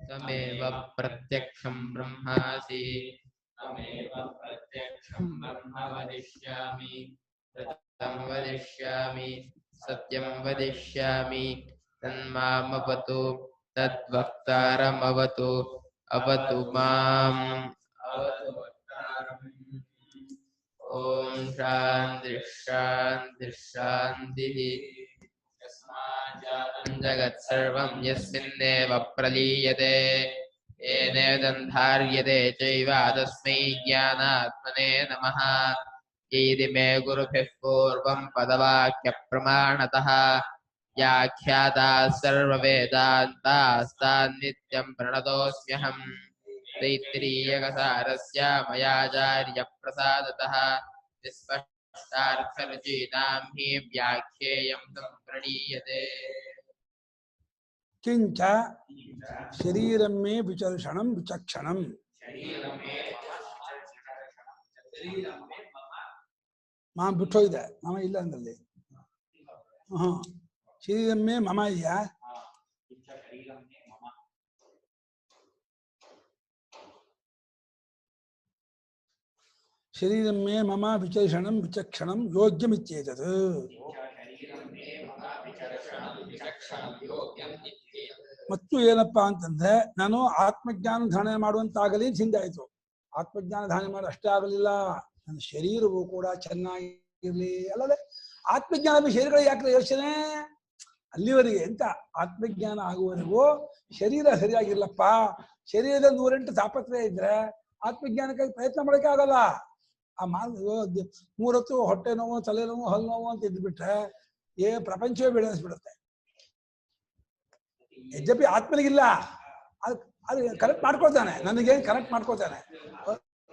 तमेव प्रत्यक्षं ब्रह्मासि तं वदिष्यामि सत्यं वदिष्यामि तन्मामवतु तद्वक्तारमवतु अवतु माम् ॐ शान्ति शान्ति शान्तिः जगत्सर्वं यस्मिन्नेव प्रलीयते येनेदं धार्यते चैव तस्मै ज्ञानात्मने नमः इति मे गुरुभिः पूर्वं पदवाक्यप्रमाणतः व्याख्याताः सर्ववेदान्तास्तान्नित्यं प्रणतोऽस्म्यहम् तैत्तिरीयकसारस्य मयाचार्यप्रसादतः विस्पष्टार्थरुचितां हि व्याख्येयं तं प्रणीयते किंच शरीरं मे विचर्षणं विचक्षणं मां बिಟ್ಟोइದೆ मम ಇಲ್ಲ ಅಂದಲ್ಲಿ शरीरं मे मम या शरीरं मे मम विचर्षणं विचक्षणं योग्यमित्येतत् ಮತ್ತು ಏನಪ್ಪಾ ಅಂತಂದ್ರೆ ನಾನು ಆತ್ಮಜ್ಞಾನ ಧಾರಣೆ ಮಾಡುವಂತಾಗಲಿ ಹಿಂದೆ ಆಯ್ತು ಆತ್ಮಜ್ಞಾನ ಧಾರಣೆ ಮಾಡಿ ಅಷ್ಟೇ ಆಗಲಿಲ್ಲ ನನ್ನ ಶರೀರವು ಕೂಡ ಚೆನ್ನಾಗಿರ್ಲಿ ಅಲ್ಲದೆ ಆತ್ಮಜ್ಞಾನ ಶರೀರಗಳು ಯಾಕೆ ಯೋಚನೆ ಅಲ್ಲಿವರೆಗೆ ಅಂತ ಆತ್ಮಜ್ಞಾನ ಆಗುವವರೆಗೂ ಶರೀರ ಸರಿಯಾಗಿರ್ಲಪ್ಪ ಶರೀರದಲ್ಲಿ 108 ತಾಪತ್ರಯ ಇದ್ರೆ ಆತ್ಮಜ್ಞಾನಕ್ಕಾಗಿ ಪ್ರಯತ್ನ ಮಾಡೋಕೆ ಆಗಲ್ಲ ಆ 3 ಹೊತ್ತು ಹೊಟ್ಟೆ ನೋವು ತಲೆನೋವು ಹಲ್ಲು ನೋವು ಅಂತ ಇದ್ಬಿಟ್ರೆ ಪ್ರಪಂಚವೇ ಬೆಳೆಸ್ಬಿಡುತ್ತೆ ಯದ್ಯಪಿ ಆತ್ಮನಿಗಿಲ್ಲ ಅದು ಕರೆಕ್ಟ್ ಮಾಡ್ಕೊಳ್ತಾನೆ ನನಗೇನು ಕರೆಕ್ಟ್ ಮಾಡ್ಕೊಳ್ತಾನೆ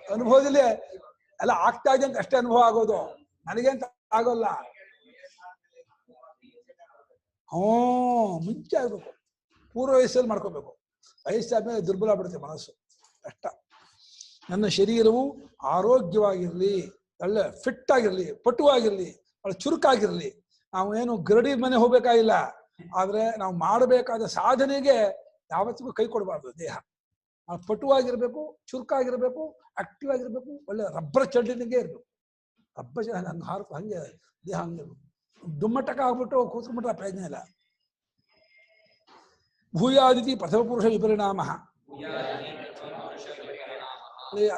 ಅನುಭವದಲ್ಲಿ ಎಲ್ಲ ಆಗ್ತಾ ಇದೆ ಅಂತ ಅಷ್ಟೇ ಅನುಭವ ಆಗೋದು ನನಗೇಂತ ಆಗೋಲ್ಲ ಮುಂಚೆ ಆಗ್ಬೇಕು ಪೂರ್ವ ವಯಸ್ಸಲ್ಲಿ ಮಾಡ್ಕೋಬೇಕು ವಯಸ್ಸಾದ್ಮೇಲೆ ದುರ್ಬಲ ಬಿಡುತ್ತೆ ಮನಸ್ಸು ಕಷ್ಟ ನನ್ನ ಶರೀರವು ಆರೋಗ್ಯವಾಗಿರ್ಲಿ ಒಳ್ಳೆ ಫಿಟ್ ಆಗಿರ್ಲಿ ಪಟುವಾಗಿರ್ಲಿ ಒಳ್ಳೆ ಚುರುಕಾಗಿರ್ಲಿ ನಾವು ಏನು ಗರಡಿ ಮನೆ ಹೋಗ್ಬೇಕಾಗಿಲ್ಲ ಆದ್ರೆ ನಾವು ಮಾಡಬೇಕಾದ ಸಾಧನೆಗೆ ಯಾವತ್ತಿಗೂ ಕೈ ಕೊಡಬಾರ್ದು ದೇಹ ಪಟುವಾಗಿರ್ಬೇಕು ಚುರುಕಾಗಿರ್ಬೇಕು ಆಕ್ಟಿವ್ ಆಗಿರ್ಬೇಕು ಒಳ್ಳೆ ರಬ್ಬರ್ ಚಡ್ಡಿನಿಗೆ ಇರ್ಬೇಕು ರಬ್ಬರ್ ಹಂಗೆ ಹಾರು ಹಂಗೆ ದೇಹ ಹಂಗಿರ್ಬೇಕು ದುಮ್ಮಟಕ ಆಗ್ಬಿಟ್ಟು ಕೂತ್ಕೊಂಡ್ಬಿಟ್ರೆ ಪ್ರಯೋಜನ ಇಲ್ಲ ಭೂಯಾದಿತಿ ಪ್ರಥಮ ಪುರುಷ ವಿಪರಿಣಾಮ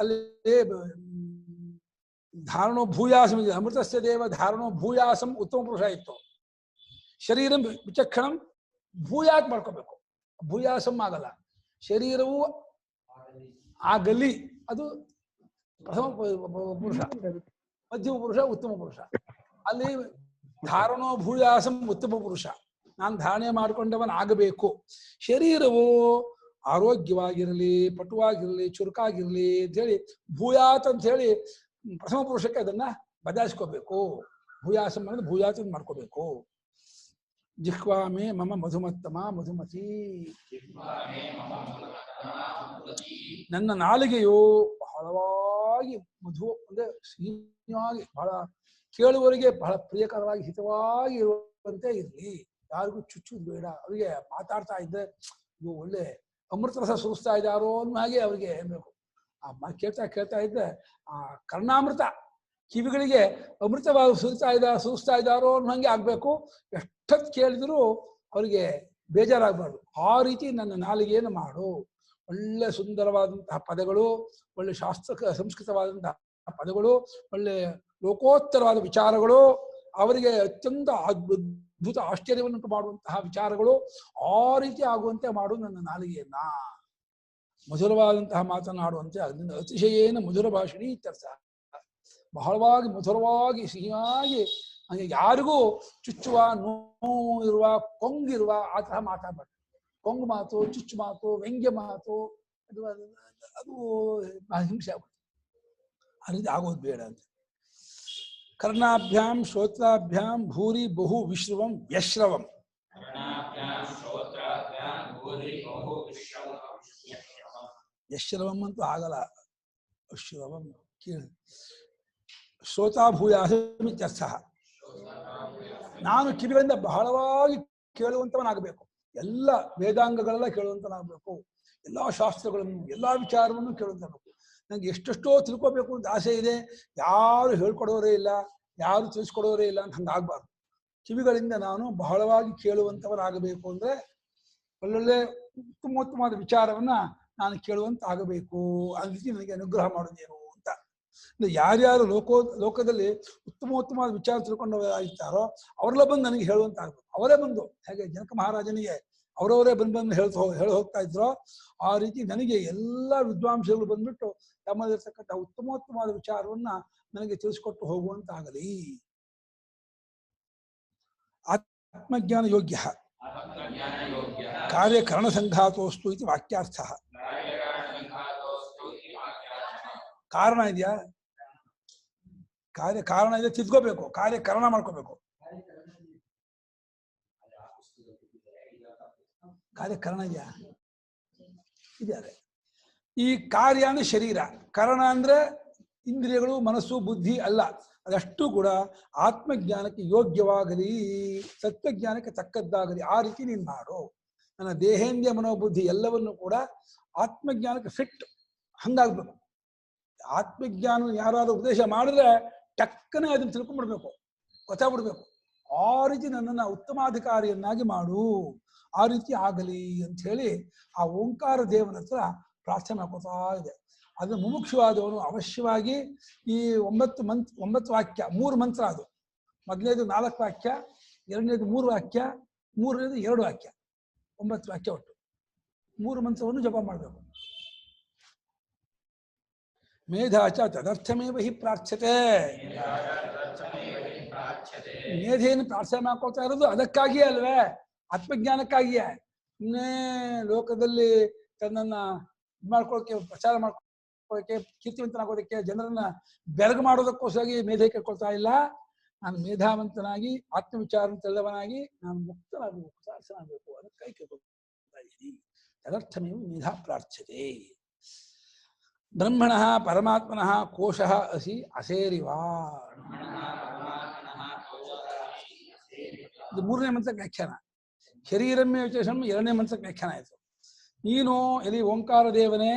ಅಲ್ಲಿ ಧಾರಣೋ ಭೂಯಾಸಂ ಅಮೃತಸ್ಯ ದೇವ ಧಾರಣೋ ಭೂಯಾಸಂ ಉತ್ತಮ ಪುರುಷ ಇತ್ತು ಶರೀರಂ ವಿಚಕ್ಷಣಂ ಭೂಯಾತ್ ಮಾಡ್ಕೋಬೇಕು ಭೂಯಾಸಂ ಆಗಲ್ಲ ಶರೀರವು ಆಗಲಿ ಅದು ಪ್ರಥಮ ಪುರುಷ ಮಧ್ಯಮ ಪುರುಷ ಉತ್ತಮ ಪುರುಷ ಅಲ್ಲಿ ಧಾರಣೋ ಭೂಯಾಸಂ ಉತ್ತಮ ಪುರುಷ ನಾನು ಧಾರಣೆ ಮಾಡಿಕೊಂಡವನ್ ಆಗಬೇಕು ಶರೀರವು ಆರೋಗ್ಯವಾಗಿರಲಿ ಪಟುವಾಗಿರಲಿ ಚುರುಕಾಗಿರ್ಲಿ ಅಂತ ಹೇಳಿ ಭೂಯಾತ್ ಅಂತ ಹೇಳಿ ಪ್ರಥಮ ಪುರುಷಕ್ಕೆ ಅದನ್ನ ಬದಲಾಯಿಸ್ಕೋಬೇಕು ಭೂಯಾಸಂ ಅನ್ನೋದು ಭೂಯಾತ್ ಮಾಡ್ಕೋಬೇಕು ಜಿಹ್ವಾಮೇ ಮಮ ಮಧುಮತ್ತಮ ಮಧುಮತಿ ನನ್ನ ನಾಲಿಗೆಯು ಬಹಳವಾಗಿ ಮಧು ಅಂದ್ರೆ ಸಿಹಿಯಾಗಿ ಬಹಳ ಕೇಳುವವರಿಗೆ ಬಹಳ ಪ್ರಿಯಕರವಾಗಿ ಹಿತವಾಗಿ ಇರುವಂತೆ ಇರಲಿ ಯಾರಿಗೂ ಚುಚ್ಚುದು ಬೇಡ ಅವರಿಗೆ ಮಾತಾಡ್ತಾ ಇದ್ದೆ ಇವು ಒಳ್ಳೆ ಅಮೃತ ರಸ ಸುರಿಸ್ತಾ ಇದ್ದಾರೋ ಅನ್ನೋ ಹಾಗೆ ಅವ್ರಿಗೆ ಹೇಳ್ಬೇಕು ಕೇಳ್ತಾ ಇದ್ದೆ ಆ ಕರ್ಣಾಮೃತ ಕಿವಿಗಳಿಗೆ ಅಮೃತವಾಗಿ ಸುರಿಸ್ತಾ ಇದ್ದಾರೋ ಅನ್ನೋ ಹಂಗೆ ಆಗ್ಬೇಕು ಎಷ್ಟೊತ್ತು ಕೇಳಿದ್ರು ಅವರಿಗೆ ಬೇಜಾರಾಗಬಾರ್ದು ಆ ರೀತಿ ನನ್ನ ನಾಲಿಗೆಯನ್ನು ಮಾಡು ಒಳ್ಳೆ ಸುಂದರವಾದಂತಹ ಪದಗಳು ಒಳ್ಳೆ ಸಂಸ್ಕೃತವಾದಂತಹ ಪದಗಳು ಒಳ್ಳೆ ಲೋಕೋತ್ತರವಾದ ವಿಚಾರಗಳು ಅವರಿಗೆ ಅತ್ಯಂತ ಅದ್ಭುತ ಆಶ್ಚರ್ಯವನ್ನುಂಟು ಮಾಡುವಂತಹ ವಿಚಾರಗಳು ಆ ರೀತಿ ಆಗುವಂತೆ ಮಾಡು ನನ್ನ ನಾಲಿಗೆಯನ್ನ ಮಧುರವಾದಂತಹ ಮಾತನಾಡುವಂತೆ ಅದರಿಂದ ಅತಿಶಯೇನ ಮಧುರ ಭಾಷಿಣಿ ಇತ್ಯರ್ಥ ಬಹಳವಾಗಿ ಮಧುರವಾಗಿ ಸಿಹಿಯಾಗಿ ಹಾಗೆ ಯಾರಿಗೂ ಚುಚ್ಚುವ ನೋವು ಇರುವ ಕೊಂಗಿರುವ ಆ ತರಹ ಮಾತಾಡ್ಬಾರ್ದು ಕೊಂಗು ಮಾತು ಚುಚ್ಚು ಮಾತು ವ್ಯಂಗ್ಯ ಮಾತು ಅದು ಹಿಂಸೆ ಆಗ್ಬಿಡುತ್ತೆ ಆ ರೀತಿ ಆಗೋದು ಬೇಡ ಅಂತ ಕರ್ಣಾಭ್ಯಾಂ ಶ್ರೋತ್ರಾಭ್ಯಾಂ ಭೂರಿ ಬಹು ವಿಶ್ರವಂ ವ್ಯಶ್ರವಂ ಯಶ್ರವಂ ಅಂತೂ ಆಗಲ್ಲ ಅಶ್ರವಂ ಕೇಳಿ ಶ್ರೋತಾಭೂಯಾಸಮಿತ್ಯರ್ಥ ನಾನು ಕಿವಿಗಳಿಂದ ಬಹಳವಾಗಿ ಕೇಳುವಂತವನಾಗಬೇಕು. ಎಲ್ಲ ವೇದಾಂಗಗಳೆಲ್ಲ ಕೇಳುವಂತನಾಗಬೇಕು. ಎಲ್ಲಾ ಶಾಸ್ತ್ರಗಳನ್ನು ಎಲ್ಲಾ ವಿಚಾರವನ್ನು ಕೇಳುವಂತನಾಗಬೇಕು. ನಂಗೆ ಎಷ್ಟೆಷ್ಟೋ ತಿಳ್ಕೊಬೇಕು ಅಂತ ಆಸೆ ಇದೆ, ಯಾರು ಹೇಳ್ಕೊಡೋರೇ ಇಲ್ಲ, ಯಾರು ತಿಳಿಸ್ಕೊಡೋರೇ ಇಲ್ಲ ಅಂತ ಹಂಗಾಗ್ಬಾರ್ದು. ಕಿವಿಗಳಿಂದ ನಾನು ಬಹಳವಾಗಿ ಕೇಳುವಂತವನಾಗಬೇಕು ಅಂದ್ರೆ ಒಳ್ಳೊಳ್ಳೆ ಉತ್ತಮೋತ್ತಮವಾದ ವಿಚಾರವನ್ನ ನಾನು ಕೇಳುವಂತ ಆಗಬೇಕು. ಆ ರೀತಿ ನನಗೆ ಅನುಗ್ರಹ ಮಾಡೋದೇನು ಅಂತ. ಯಾರ್ಯಾರು ಲೋಕದಲ್ಲಿ ಉತ್ತಮೋತ್ತಮವಾದ ವಿಚಾರ ತಿಳ್ಕೊಂಡವರಾಗಿರ್ತಾರೋ ಅವರೆಲ್ಲ ಬಂದು ನನಗೆ ಹೇಳುವಂತ ಆಗ್ಬೇಕು. ಅವರೇ ಬಂದು, ಹೇಗೆ ಜನಕ ಮಹಾರಾಜನಿಗೆ ಅವರವರೇ ಬಂದು ಹೇಳಿ ಹೋಗ್ತಾ ಇದ್ರೋ ಆ ರೀತಿ ನನಗೆ ಎಲ್ಲ ವಿದ್ವಾಂಸಗಳು ಬಂದ್ಬಿಟ್ಟು ತಮ್ಮಲ್ಲಿರ್ತಕ್ಕಂಥ ಉತ್ತಮೋತ್ತಮವಾದ ವಿಚಾರವನ್ನ ನನಗೆ ತಿಳಿಸ್ಕೊಟ್ಟು ಹೋಗುವಂತಾಗಲಿ. ಆತ್ಮಜ್ಞಾನ ಯೋಗ್ಯ ಕಾರ್ಯಕರಣ ಸಂಘಾತೋಸ್ತು ಇದು ವಾಕ್ಯಾರ್ಥ. ಕಾರಣ ಇದೆಯಾ? ಕಾರಣ ಇದೆ, ತಿದ್ಕೋಬೇಕು. ಕಾರ್ಯಕರಣ ಮಾಡ್ಕೋಬೇಕು. ಕಾರ್ಯಕರಣ ಇದೆಯಾ? ಇದೆ. ಈ ಕಾರ್ಯ ಅಂದ್ರೆ ಶರೀರ, ಕರಣ ಅಂದ್ರೆ ಇಂದ್ರಿಯಗಳು, ಮನಸ್ಸು, ಬುದ್ಧಿ ಅಲ್ಲ. ಅದಷ್ಟು ಕೂಡ ಆತ್ಮಜ್ಞಾನಕ್ಕೆ ಯೋಗ್ಯವಾಗಲಿ, ಸತ್ವಜ್ಞಾನಕ್ಕೆ ತಕ್ಕದ್ದಾಗಲಿ ಆ ರೀತಿ ನೀನು ಮಾಡು. ನನ್ನ ದೇಹೇಂದ್ರಿಯ ಮನೋಬುದ್ಧಿ ಎಲ್ಲವನ್ನು ಕೂಡ ಆತ್ಮಜ್ಞಾನಕ್ಕೆ ಫಿಟ್ ಹಂಗಾಗ್ಬೇಕು. ಆತ್ಮಜ್ಞಾನ ಯಾರಾದ್ರೂ ಉಪದೇಶ ಮಾಡಿದ್ರೆ ಟಕ್ಕನೆ ಅದನ್ನು ತಿಳ್ಕೊಂಡ್ಬಿಡ್ಬೇಕು, ಗೊತ್ತಾಗ್ಬಿಡ್ಬೇಕು. ಆ ರೀತಿ ನನ್ನನ್ನು ಉತ್ತಮಾಧಿಕಾರಿಯನ್ನಾಗಿ ಮಾಡು, ಆ ರೀತಿ ಆಗಲಿ ಅಂತ ಹೇಳಿ ಆ ಓಂಕಾರ ದೇವನ ಹತ್ರ ಪ್ರಾರ್ಥನೆ ಮಾಡ್ಕೋತಾ ಇದೆ. ಅದು ಮುಮುಕ್ಷುವಾದವನು ಅವಶ್ಯವಾಗಿ ಈ 9 ವಾಕ್ಯ, 3 ಮಂತ್ರ, ಅದು ಮೊದಲನೇದು 4 ವಾಕ್ಯ, ಎರಡನೇದು 3 ವಾಕ್ಯ, ಮೂರನೇದು 2 ವಾಕ್ಯ, 9 ವಾಕ್ಯ ಒಟ್ಟು 3 ಮಂತ್ರವನ್ನು ಜಪ ಮಾಡಬೇಕು. ಮೇಧಾಚ ತದರ್ಥಮೇವ ಹಿ ಪ್ರಾರ್ಥ್ಯತೆ. ಮೇಧೆಯನ್ನು ಪ್ರಾರ್ಥನೆ ಮಾಡ್ಕೊಳ್ತಾ ಇರೋದು ಅದಕ್ಕಾಗಿಯೇ ಅಲ್ವೇ, ಆತ್ಮಜ್ಞಾನಕ್ಕಾಗಿಯೇ. ಇನ್ನೇ ಲೋಕದಲ್ಲಿ ತನ್ನನ್ನ ಮಾಡ್ಕೊಳಕ್ಕೆ, ಪ್ರಚಾರ ಮಾಡ್ಕೊಳಕ್ಕೆ, ಕೀರ್ತಿವಂತನಾಗೋದಕ್ಕೆ, ಜನರನ್ನ ಬೆರಗು ಮಾಡೋದಕ್ಕೋಸ್ಕರಾಗಿ ಮೇಧೆ ಕೇಳ್ಕೊಳ್ತಾ ಇಲ್ಲ. ನಾನು ಮೇಧಾವಂತನಾಗಿ ಆತ್ಮವಿಚಾರ ತಿಳಿದವನಾಗಿ ನಾನು ಮುಕ್ತನಾಗಬೇಕು, ಸಾಧನಾಗಬೇಕು, ಅದಕ್ಕಾಗಿ ಕೇಳ್ಕೊಳ್ತಾ ಇದ್ದೀನಿ. ತದರ್ಥಮೇವ ಮೇಧಾ ಪ್ರಾರ್ಥ್ಯತೆ. ಬ್ರಹ್ಮಣಃ ಪರಮಾತ್ಮನಃ ಕೋಶಃ ಅಸಿ ಅಸೇರಿವಾ. ಇದು 3ನೇ ಮಂತ್ರಕ್ಕೆ ವ್ಯಾಖ್ಯಾನ. ಶರೀರಮ್ಯ ವಿಶೇಷಂ 2ನೇ ಮಂತ್ರಕ್ಕೆ ವ್ಯಾಖ್ಯಾನ ಆಯಿತು. ನೀನು ಎಲ್ಲಿ ಓಂಕಾರ ದೇವನೇ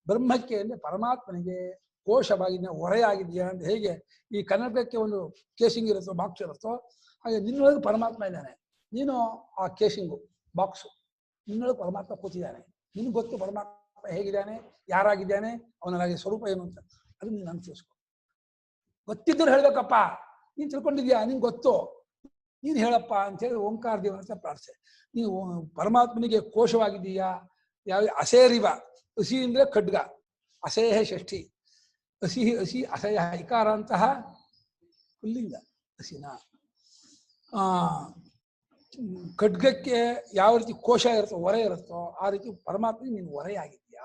ಬ್ರಹ್ಮಕ್ಕೆ ಅಂದರೆ ಪರಮಾತ್ಮನಿಗೆ ಕೋಶವಾಗಿದ್ಯಾ, ಹೊರೆಯಾಗಿದೆಯಾ ಅಂತ. ಹೇಗೆ ಈ ಕನ್ನಡಕ್ಕೆ ಒಂದು ಕೇಸಿಂಗ್ ಇರುತ್ತೋ, ಬಾಕ್ಸ್ ಇರುತ್ತೋ, ಹಾಗೆ ನಿನ್ನೊಳಗೆ ಪರಮಾತ್ಮ ಇದ್ದಾನೆ. ನೀನು ಆ ಕೇಸಿಂಗು, ಬಾಕ್ಸು, ನಿನ್ನೊಳಗೆ ಪರಮಾತ್ಮ ಕೂತಿದ್ದಾನೆ. ನಿನ್ಗೆ ಗೊತ್ತು ಪರಮಾತ್ಮ ಹೇಗಿದ್ದಾನೆ, ಯಾರಾಗಿದ್ದಾನೆ, ಅವನಾಗಿ ಸ್ವರೂಪ ಏನು ಅಂತ. ಅದು ನೀನು ಅನುಸರಿಸ್ಕೊ. ಗೊತ್ತಿದ್ದರೂ ಹೇಳ್ಬೇಕಪ್ಪ, ನೀನು ತಿಳ್ಕೊಂಡಿದ್ಯಾ, ನಿನ್ಗೆ ಗೊತ್ತು, ನೀನು ಹೇಳಪ್ಪ ಅಂತೇಳಿ ಓಂಕಾರ ದೇವನ ಹತ್ರ ಪ್ರಾರ್ಥನೆ. ನೀವು ಪರಮಾತ್ಮನಿಗೆ ಕೋಶವಾಗಿದ್ದೀಯಾ? ಯಾವ ಅಸೇರಿವ, ಹಸಿ ಅಂದ್ರೆ ಖಡ್ಗ, ಅಸೇಹ ಷಷ್ಠಿ, ಹಸಿ ಹಸಿ ಅಸಯ ಇಕಾರ ಅಂತಹ ಪುಲ್ಲಿಂಗ ಹಸಿನ. ಖಡ್ಗಕ್ಕೆ ಯಾವ ರೀತಿ ಕೋಶ ಇರುತ್ತೋ, ಹೊರೆ ಇರುತ್ತೋ, ಆ ರೀತಿ ಪರಮಾತ್ಮ ನೀನು ಹೊರೆಯಾಗಿದ್ದೀಯಾ.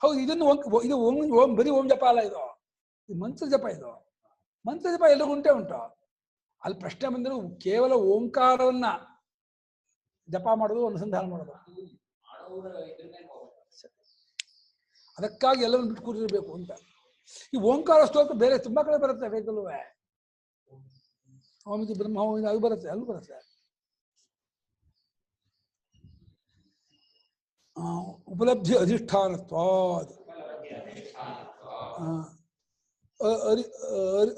ಹೌದು, ಇದನ್ನು ಇದು ಓಂ ಬರೀ ಓಂ ಜಪ ಅಲ್ಲ, ಇದು ಮಂತ್ರ ಜಪ. ಇದು ಮಂತ್ರ ಜಪ ಎಲ್ಲರಿಗೂ ಉಂಟು. ಅಲ್ಲಿ ಪ್ರಶ್ನೆ ಬಂದರೂ ಕೇವಲ ಓಂಕಾರವನ್ನ ಜಪ ಮಾಡೋದು, ಅನುಸಂಧಾನ ಮಾಡೋದು, ಅದಕ್ಕಾಗಿ ಎಲ್ಲವನ್ನು ಬಿಟ್ಟು ಕೂರಿರಬೇಕು ಅಂತ. ಈ ಓಂಕಾರ ಸ್ತೋತ್ರ ಬೇರೆ ತುಂಬಾ ಕಡೆ ಬರುತ್ತೆ ವೇದಲ್ಲೂ. ಓಮಿತಿ ಬ್ರಹ್ಮ ಓಮಿತಿ ಅದು ಬರುತ್ತೆ, ಅಲ್ಲೂ ಬರುತ್ತೆ. ಉಪಲಬ್ಧಿ ಅಧಿಷ್ಠಾನತ್ವ,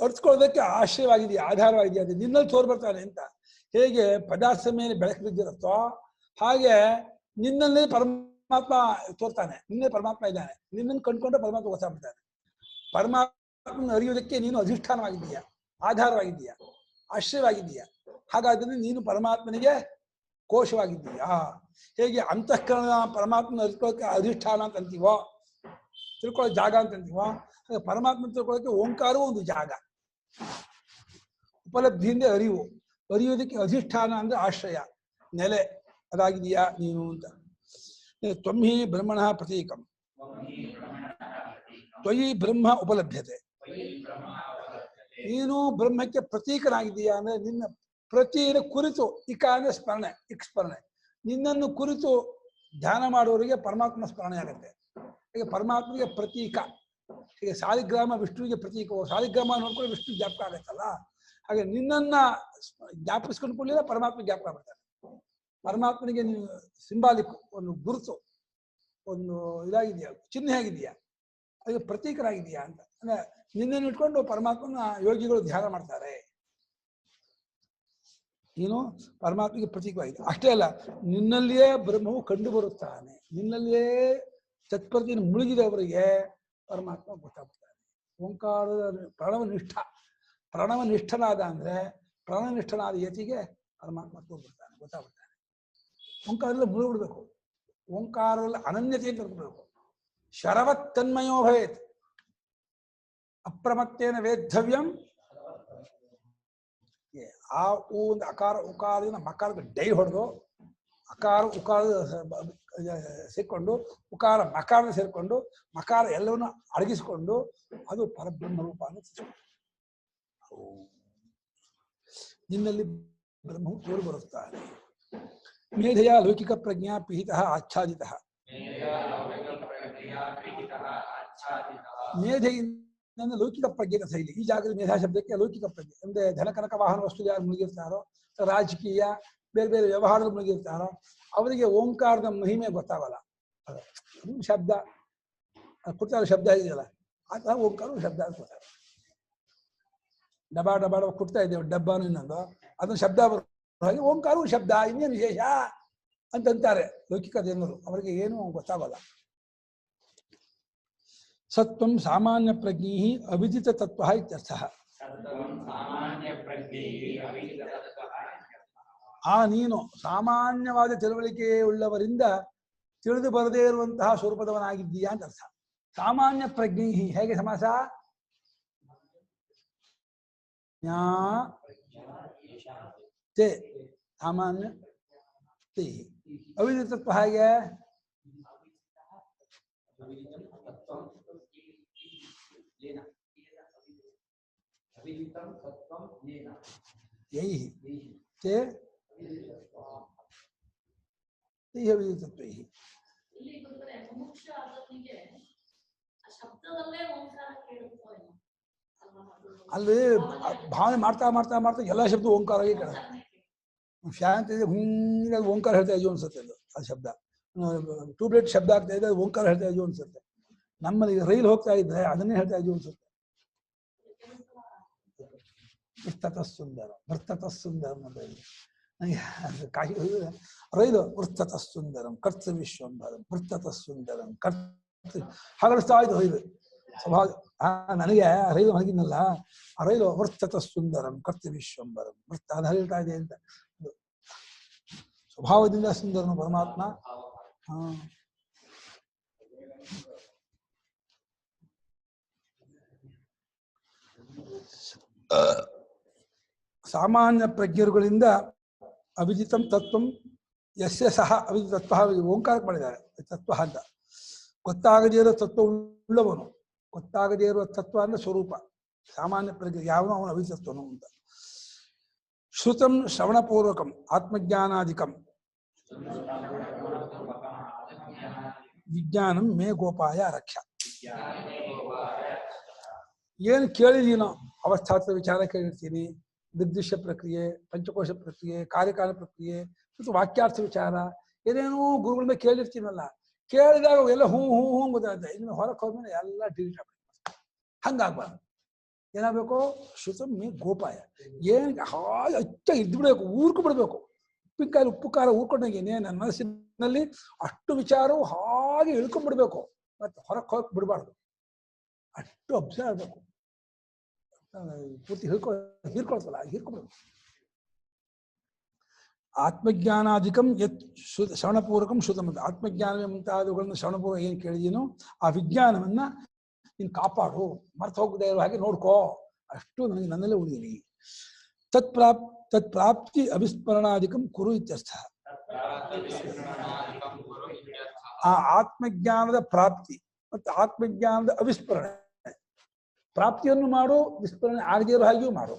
ಅರ್ತ್ಕೊಳ್ಳೋದಕ್ಕೆ ಆಶ್ರಯವಾಗಿದೆಯಾ, ಆಧಾರವಾಗಿದೆಯಾ, ಅದು ನಿನ್ನಲ್ಲಿ ತೋರ್ ಬರ್ತಾನೆ ಅಂತ. ಹೇಗೆ ಪದಾರ್ಥ ಮೇಲೆ ಬೆಳಕು ಬಿದ್ದಿರುತ್ತೋ ಹಾಗೆ ನಿನ್ನಲ್ಲಿ ಪರಮಾತ್ಮ ತೋರ್ತಾನೆ. ನಿನ್ನೆ ಪರಮಾತ್ಮ ಇದ್ದಾನೆ, ನಿನ್ನನ್ನು ಕಂಡುಕೊಂಡ್ರೆ ಪರಮಾತ್ಮ ಗೊತ್ತಾಗ್ಬಿಡ್ತಾನೆ. ಪರಮಾತ್ಮನ ಅರಿಯೋದಕ್ಕೆ ನೀನು ಅಧಿಷ್ಠಾನವಾಗಿದ್ದೀಯಾ, ಆಧಾರವಾಗಿದ್ದೀಯಾ, ಆಶ್ರಯವಾಗಿದ್ದೀಯಾ. ಹಾಗಾದ್ರೆ ನೀನು ಪರಮಾತ್ಮನಿಗೆ ಕೋಶವಾಗಿದ್ದೀಯಾ. ಹೇಗೆ ಅಂತಃಕರಣ ಪರಮಾತ್ಮನ ಅರಿಕೊಳ್ಳೋಕೆ ಅಧಿಷ್ಠಾನ ಅಂತ ಅಂತೀವೋ, ತಿಳ್ಕೊಳ್ಳೋ ಜಾಗ ಅಂತ ಅಂತೀವೋ, ಹಾಗೆ ಪರಮಾತ್ಮ ತಿಳ್ಕೊಳ್ಳೋಕೆ ಓಂಕಾರವೂ ಒಂದು ಜಾಗ. ಉಪಲಬ್ಧಿಯಿಂದ ಅರಿವು, ಅರಿಯೋದಕ್ಕೆ ಅಧಿಷ್ಠಾನ ಅಂದ್ರೆ ಆಶ್ರಯ, ನೆಲೆ, ಅದಾಗಿದೆಯಾ ನೀನು ಅಂತ. ತ್ವಮ್ಮಿ ಬ್ರಹ್ಮಣಃ ಪ್ರತೀಕಂ ತ್ವಯಿ ಬ್ರಹ್ಮ ಉಪಲಭ್ಯತೆ. ನೀನು ಬ್ರಹ್ಮಕ್ಕೆ ಪ್ರತೀಕನಾಗಿದ್ದೀಯಾ ಅಂದ್ರೆ ನಿನ್ನ ಪ್ರತಿಯ ಕುರಿತು, ಇಕ ಅಂದ್ರೆ ಸ್ಮರಣೆ, ಇಕ್ಸ್ಮರಣೆ, ನಿನ್ನನ್ನು ಕುರಿತು ಧ್ಯಾನ ಮಾಡುವವರಿಗೆ ಪರಮಾತ್ಮ ಸ್ಮರಣೆ ಆಗುತ್ತೆ. ಈಗ ಪರಮಾತ್ಮಗೆ ಪ್ರತೀಕ, ಈಗ ಸಾಲಿಗ್ರಾಮ ವಿಷ್ಣುವಿಗೆ ಪ್ರತೀಕವು, ಸಾಲಿಗ್ರಾಮ ನೋಡ್ಕೊಂಡು ವಿಷ್ಣು ಜ್ಞಾಪಕ ಆಗತ್ತಲ್ಲ, ಹಾಗೆ ನಿನ್ನನ್ನ ಜ್ಞಾಪಿಸ್ಕೊಂಡು ಕೂಡಲೇ ಪರಮಾತ್ಮ ಜ್ಞಾಪಕ ಆಗ್ತಾರೆ. ಪರಮಾತ್ಮನಿಗೆ ನೀವು ಸಿಂಬಾಲಿಕ್ ಒಂದು ಗುರುತು, ಒಂದು ಇದಾಗಿದೆಯಾ, ಚಿಹ್ನೆ ಆಗಿದೆಯಾ, ಅದಕ್ಕೆ ಪ್ರತೀಕರಾಗಿದೆಯಾ ಅಂತ. ಅಂದ್ರೆ ನಿನ್ನನ್ನು ಇಟ್ಕೊಂಡು ಪರಮಾತ್ಮನ ಯೋಗಿಗಳು ಧ್ಯಾನ ಮಾಡ್ತಾರೆ. ನೀನು ಪರಮಾತ್ಮಗೆ ಪ್ರತೀಕವಾಗಿದೆ. ಅಷ್ಟೇ ಅಲ್ಲ, ನಿನ್ನಲ್ಲಿಯೇ ಬ್ರಹ್ಮವು ಕಂಡು ಬರುತ್ತಾನೆ. ನಿನ್ನಲ್ಲಿಯೇ ತತ್ಪರತೆಯನ್ನು ಮುಳುಗಿದವರಿಗೆ ಪರಮಾತ್ಮ ಗೊತ್ತಾಗ್ತಾನೆ. ಓಂಕಾರದ ಪ್ರಣವನಿಷ್ಠನಾದ ಅಂದ್ರೆ ಪ್ರಣವನಿಷ್ಠನಾದ ಯತಿಗೆ ಪರಮಾತ್ಮ ಗೊತ್ತಾಗ್ಬಿಡ್ತಾನೆ. ಓಂಕಾರದಲ್ಲಿ ಮುಳುಗಿಬಿಡ್ಬೇಕು. ಓಂಕಾರದಲ್ಲಿ ಅನನ್ಯತೆಯನ್ನು ತಿಳ್ಕೊಬೇಕು. ಶರವತ್ ತನ್ಮಯೋ ಭವೇತ್ ಅಪ್ರಮತ್ತೇನ ವೇದ್ಧವ್ಯಂ. ಆ ಒಂದು ಅಕಾರ ಉಕಾರದಿಂದ ಮಕಾರಕ್ಕೆ ಡೈ ಹೊಡೆದು ಅಕಾರ ಉಕಾರ ಸೇರ್ಕೊಂಡು ಉಕಾರ ಮಕಾರ ಸೇರ್ಕೊಂಡು ಮಕಾರ ಎಲ್ಲವನ್ನೂ ಅಡಗಿಸಿಕೊಂಡು ಅದು ಪರಬ್ರಹ್ಮ ರೂಪ ಅಂತ ನಿನ್ನಲ್ಲಿ ಬ್ರಹ್ಮವು ತೋರು ಬರುತ್ತಾರೆ. ಮೇಧೆಯ ಲೌಕಿಕ ಪ್ರಜ್ಞಾ ಪಿಹಿತ ಆಚ್ಛಾದಿತ. ಮೇಧೆಯಿಂದ ಲೌಕಿಕ ಪ್ರಜ್ಞೆ ಶೈಲಿ. ಈ ಜಾಗದಲ್ಲಿ ಮೇಧಾ ಶಬ್ದಕ್ಕೆ ಲೌಕಿಕ ಪ್ರಜ್ಞೆ ಅಂದ್ರೆ ಧನಕನಕ ವಾಹನ ವಸ್ತು ಯಾರು ಮುಳುಗಿರ್ತಾರೋ, ರಾಜಕೀಯ ಬೇರೆ ಬೇರೆ ವ್ಯವಹಾರದಲ್ಲಿ ಮುಳುಗಿರ್ತಾರೋ ಅವರಿಗೆ ಓಂಕಾರದ ಮಹಿಮೆ ಗೊತ್ತಾಗಲ್ಲ. ಶಬ್ದ ಕುಟ್ಟಾರ ಶಬ್ದ ಇದೆಯಲ್ಲ, ಆ ತರ ಓಂಕಾರ ಶಬ್ದ ಅಂತ ಗೊತ್ತಾಗ. ಡಬಾ ಡಬಾ ಡಬಾ ಕುಟ್ತಾ ಇದ್ದೇವೆ, ಡಬ್ಬಾನು ಇನ್ನೊಂದು, ಅದನ್ನ ಶಬ್ದ ಬರೋ ಹಾಗೆ ಓಂಕಾರವು ಶಬ್ದ, ಇನ್ನೇನು ವಿಶೇಷ ಅಂತಂತಾರೆ ಲೌಕಿಕ ಜನರು. ಅವರಿಗೆ ಏನು ಗೊತ್ತಾಗಲ್ಲ. ಸತ್ವಂ ಸಾಮಾನ್ಯ ಪ್ರಜ್ಞಿ ಅವಿದಿತ ತತ್ವ ಇತ್ಯರ್ಥ. ಆ ನೀನು ಸಾಮಾನ್ಯವಾದ ತಿಳುವಳಿಕೆ ಉಳ್ಳವರಿಂದ ತಿಳಿದು ಬರದೇ ಇರುವಂತಹ ಸ್ವರೂಪದವನಾಗಿದ್ದೀಯಾ ಅಂತ ಅರ್ಥ. ಸಾಮಾನ್ಯ ಪ್ರಜ್ಞಿ ಹೇಗೆ ಸಮಾಸ? ತೇ ಸಾಮಾನ್ಯ ತೇ. ಅವಿದಿತ ತತ್ವ ಹೇಗೆ? ಯೈಹಿ ತೇ ಅವಿದಿತತ್ವೈಹಿ. ಅಲ್ಲಿ ಭಾವನೆ ಮಾಡ್ತಾ ಮಾಡ್ತಾ ಮಾಡ್ತಾ ಎಲ್ಲ ಶಬ್ದ ಓಂಕಾರವಾಗಿ ಕೇಳ. ಶಾಂತಿ ಇದೆ, ಹಿಂಗಾಗಿ ಓಂಕಾರ ಹೇಳ್ತಾ ಇದೀವಿ ಅನ್ಸುತ್ತೆ. ಅದು ಶಬ್ದ ಟ್ಯೂಬ್ಲೈಟ್ ಶಬ್ದ ಆಗ್ತಾ ಇದೆ, ಅದು ಓಂಕಾರ ಹೇಳ್ತಾ ಇದೀವಿ ಅನ್ಸುತ್ತೆ. ನಮ್ಮಲ್ಲಿ ರೈಲ್ ಹೋಗ್ತಾ ಇದ್ರೆ ಅದನ್ನೇ ಹೇಳ್ತಾ ಇದೀವಿ ಅನ್ಸುತ್ತೆ. ವೃತ್ತತ ಸುಂದರ, ವೃತ್ತತ ಸುಂದರಂ ಅಂತ ಹೇಳಿ ನನಗೆ ಕಾಶಿ ರೈಲು ವೃತ್ತತ ಸುಂದರಂ ಕರ್ತ ವಿಶ್ವಂಬರಂ ವೃತ್ತತ ಸುಂದರಂ ಕರ್ತ ಹಾಗಡಿಸ್ತಾ ಇದ್ದು ರೈಲು ಸ್ವಭಾವ. ನನಗೆ ರೈಲು ಮಲಗಿದ್ನಲ್ಲ, ಆ ರೈಲು ವೃತ್ತತ ಸುಂದರಂ ಕರ್ತ ವಿಶ್ವಂಬರಂ ವೃತ್ತ ಅದು ಹೇಳ್ತಾ ಇದೆ ಅಂತ. ಸ್ವಭಾವದಿಂದ ಸುಂದರನು ಪರಮಾತ್ಮ. ಸಾಮಾನ್ಯ ಪ್ರಜ್ಞರುಗಳಿಂದ ಅವಿದಿತಂ ತತ್ವಂ ಯಸ್ಯ ಸಹ ಅವಿದಿತ ತತ್ವ ಓಂಕಾರಕ್ಕೆ ಮಾಡಿದ್ದಾರೆ. ತತ್ವ ಅಂತ ಗೊತ್ತಾಗದೇ ಇರೋ ತತ್ವ ಉಳ್ಳವನು, ಗೊತ್ತಾಗದೇ ಇರುವ ತತ್ವ ಅಂದ್ರೆ ಸ್ವರೂಪ. ಸಾಮಾನ್ಯ ಪ್ರಜ್ಞೆ ಯಾವನು ಅವನು ಅವಿತತ್ವನು ಅಂತ. ಶ್ರುತಂ ಶ್ರವಣಪೂರ್ವಕಂ ಆತ್ಮಜ್ಞಾನಾಧಿಕಂ ವಿಜ್ಞಾನಂ ಮೇ ಗೋಪಾಯ ರಕ್ಷ. ಏನು ಕೇಳಿದೀನೋ ಅವಸ್ಥಾತ್ವ ವಿಚಾರ ಕೇಳಿರ್ತೀನಿ, ನಿರ್ದಿಷ್ಟ ಪ್ರಕ್ರಿಯೆ, ಪಂಚಕೋಶ ಪ್ರಕ್ರಿಯೆ, ಕಾರ್ಯಕಾಲ ಪ್ರಕ್ರಿಯೆ ಮತ್ತು ವಾಕ್ಯಾರ್ಥ ವಿಚಾರ ಏನೇನೋ ಗುರುಗಳ ಮೇಲೆ ಕೇಳಿರ್ತೀನಲ್ಲ, ಕೇಳಿದಾಗ ಎಲ್ಲ ಹೂ ಹೂ ಹೂ ಗೊತ್ತಾಗುತ್ತೆ. ಇನ್ನು ಹೊರಗೆ ಹೋದ್ಮೇಲೆ ಎಲ್ಲ ಡಿಲೀಟ್ ಆಗ್ಬೇಕು. ಹಂಗಾಗ್ಬಾರ್ದು. ಏನಾಗಬೇಕು? ಶ್ರುತಂ ಮೇ ಗೋಪಾಯ. ಏನು ಹಾಗೆ ಅಚ್ಚಾಗಿ ಇದ್ಬಿಡ್ಬೇಕು, ಊರ್ಕೊಂಡ್ಬಿಡ್ಬೇಕು. ಉಪ್ಪಿನಕಾಯಿ ಉಪ್ಪು ಖಾರ ಊರ್ಕೊಂಡಾಗೇನೆ ನನ್ನ ಮನಸ್ಸಿನಲ್ಲಿ ಅಷ್ಟು ವಿಚಾರವು ಹಾಗೆ ಇಳ್ಕೊಂಡ್ಬಿಡ್ಬೇಕು. ಮತ್ತೆ ಹೊರಗೆ ಹೋಗಕ್ಕೆ ಬಿಡಬಾರ್ದು. ಅಷ್ಟು ಅಬ್ಸರ್ವ್ ಆಗಬೇಕು. ಪೂರ್ತಿ ಹೀರ್ಕೊಳ್ತಲ್ಲ, ಹೀರ್ಕೊಳ್ಬೇಕು. ಆತ್ಮಜ್ಞಾನಾಧಿಕಂ ಯತ್ ಶ್ರವಣಪೂರ್ವಕಂ ಶ್ರುತಂ ಅಂತ. ಆತ್ಮಜ್ಞಾನ ಮುಂತಾದವುಗಳನ್ನು ಶ್ರವಣಪೂರ್ವಕ ಏನು ಕೇಳಿದೀನೋ ಆ ವಿಜ್ಞಾನವನ್ನ ನೀನು ಕಾಪಾಡು, ಮರ್ತು ಹೋಗದೆ ಇರೋ ಹಾಗೆ ನೋಡ್ಕೋ. ಅಷ್ಟು ನನಗೆ ನನ್ನಲ್ಲೇ ಉಳಿದೀನಿ. ತತ್ಪ್ರಾಪ್ತಿ ಅವಿಸ್ಮರಣಾಧಿಕಂ ಕುರು ಇತ್ಯರ್ಥ. ಆ ಆತ್ಮಜ್ಞಾನದ ಪ್ರಾಪ್ತಿ ಮತ್ತು ಆತ್ಮಜ್ಞಾನದ ಅವಿಸ್ಮರಣೆ. ಪ್ರಾಪ್ತಿಯನ್ನು ಮಾಡು, ವಿಸ್ಮರಣೆ ಆಗದೇ ಇರೋ ಹಾಗೆಯೂ ಮಾಡು.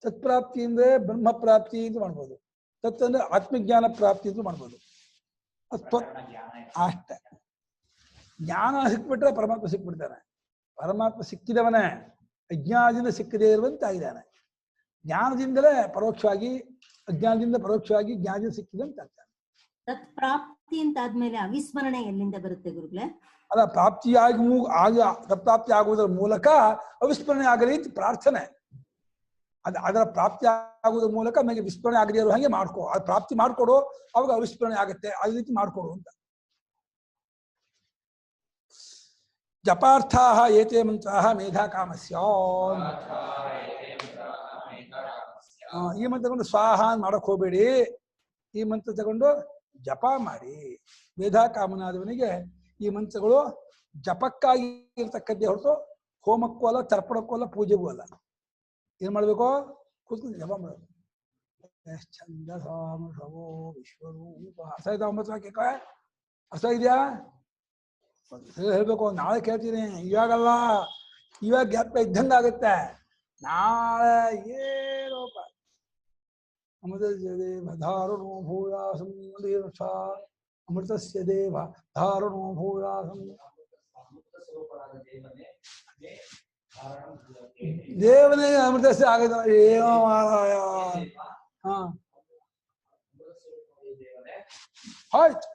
ತತ್ಪ್ರಾಪ್ತಿ ಅಂದ್ರೆ ಬ್ರಹ್ಮ ಪ್ರಾಪ್ತಿ ಅಂತ ಮಾಡ್ಬೋದು, ತತ್ ಅಂದ್ರೆ ಆತ್ಮಜ್ಞಾನ ಪ್ರಾಪ್ತಿ ಅಂತ ಮಾಡ್ಬೋದು. ಅಷ್ಟೇ. ಜ್ಞಾನ ಸಿಕ್ಬಿಟ್ರೆ ಪರಮಾತ್ಮ ಸಿಕ್ಬಿಡ್ತಾನೆ. ಪರಮಾತ್ಮ ಸಿಕ್ಕಿದವನೇ, ಅಜ್ಞಾನದಿಂದ ಸಿಕ್ಕದೇ ಇರುವಂತಾಗಿದ್ದಾನೆ. ಜ್ಞಾನದಿಂದಲೇ ಪರೋಕ್ಷವಾಗಿ, ಅಜ್ಞಾನದಿಂದ ಪರೋಕ್ಷವಾಗಿ ಜ್ಞಾನದಿಂದ ಸಿಕ್ಕಿದಂತ ಆಗ್ತಾನೆ. ತತ್ ಪ್ರಾಪ್ತಿ ಅಂತ ಆದ್ಮೇಲೆ ಅವಿಸ್ಮರಣೆ ಎಲ್ಲಿಂದ ಬರುತ್ತೆ ಗುರುಗಳೇ? ಅಲ್ಲ, ತತ್ಪ್ರಾಪ್ತಿ ಆಗುವುದರ ಮೂಲಕ ಅವಿಸ್ಮರಣೆ ಆಗಲಿ ಅಂತ ಪ್ರಾರ್ಥನೆ. ಅದರ ಪ್ರಾಪ್ತಿ ಆಗುವುದರ ಮೂಲಕ ನಮಗೆ ವಿಸ್ಮರಣೆ ಆಗದೇ ಇರೋ ಹಾಗೆ ಮಾಡ್ಕೋ, ಅದು ಪ್ರಾಪ್ತಿ ಮಾಡ್ಕೊಡು, ಅವಾಗ ಅವಿಸ್ಮರಣೆ ಆಗುತ್ತೆ, ಅದೇ ರೀತಿ ಮಾಡ್ಕೊಡು ಅಂತ. ಜಪಾರ್ಥಾಹ ಏತೇ ಮಂತ್ರಾಹ ಮೇಧಾ ಕಾಮಸ್ಯ. ಈ ಮಂತ್ರ ತಗೊಂಡು ಸ್ವಾಹ ಮಾಡಕ್ ಹೋಗ್ಬೇಡಿ, ಈ ಮಂತ್ರ ತಗೊಂಡು ಜಪ ಮಾಡಿ. ಮೇಧಾ ಕಾಮನಾದವನಿಗೆ ಈ ಮಂತ್ರಗಳು ಜಪಕ್ಕಾಗಿ ಇರ್ತಕ್ಕದ್ದೇ ಹೊರತು ಹೋಮಕ್ಕೂ ಅಲ್ಲ, ತರ್ಪಣಕ್ಕೂ ಅಲ್ಲ, ಪೂಜೆಗೂ ಅಲ್ಲ. ಏನ್ ಮಾಡ್ಬೇಕು? ಕೂತ್ಕೊಂಡು ಜಪ ಮಾಡಬೇಕು. ಛಂದಸಾಮೋ ವಿಶ್ವರೂಪ. ಅರ್ಥ ಆಯ್ತಾ? 9 ವಾಕ್ಯಕ್ಕೆ ಅರ್ಥ ಇದೆಯಾ? ಹೇಳ್ಬೇಕು. ನಾಳೆ ಕೇಳ್ತೀನಿ, ಇವಾಗಲ್ಲ. ಇವಾಗ ಗ್ಯಾಪ್ ಇದ್ದಂಗೆ ಆಗುತ್ತೆ. ನಾಳೆ ಏನೋಪ ಅಮೃತಸ್ಯ ದೇವ ಧಾರಣೋ ಭೂಯಾಸಂ ಅಮೃತಸ್ಯ ದೇವ ಧಾರಣೋ ಭೂಯಾಸಂ. ದೇವನೇ ಅಮೃತಸ್ಯ ಆಗ ಏನೋ ಮಾರಾಯ. ಹಾ ಆಯ್ತು.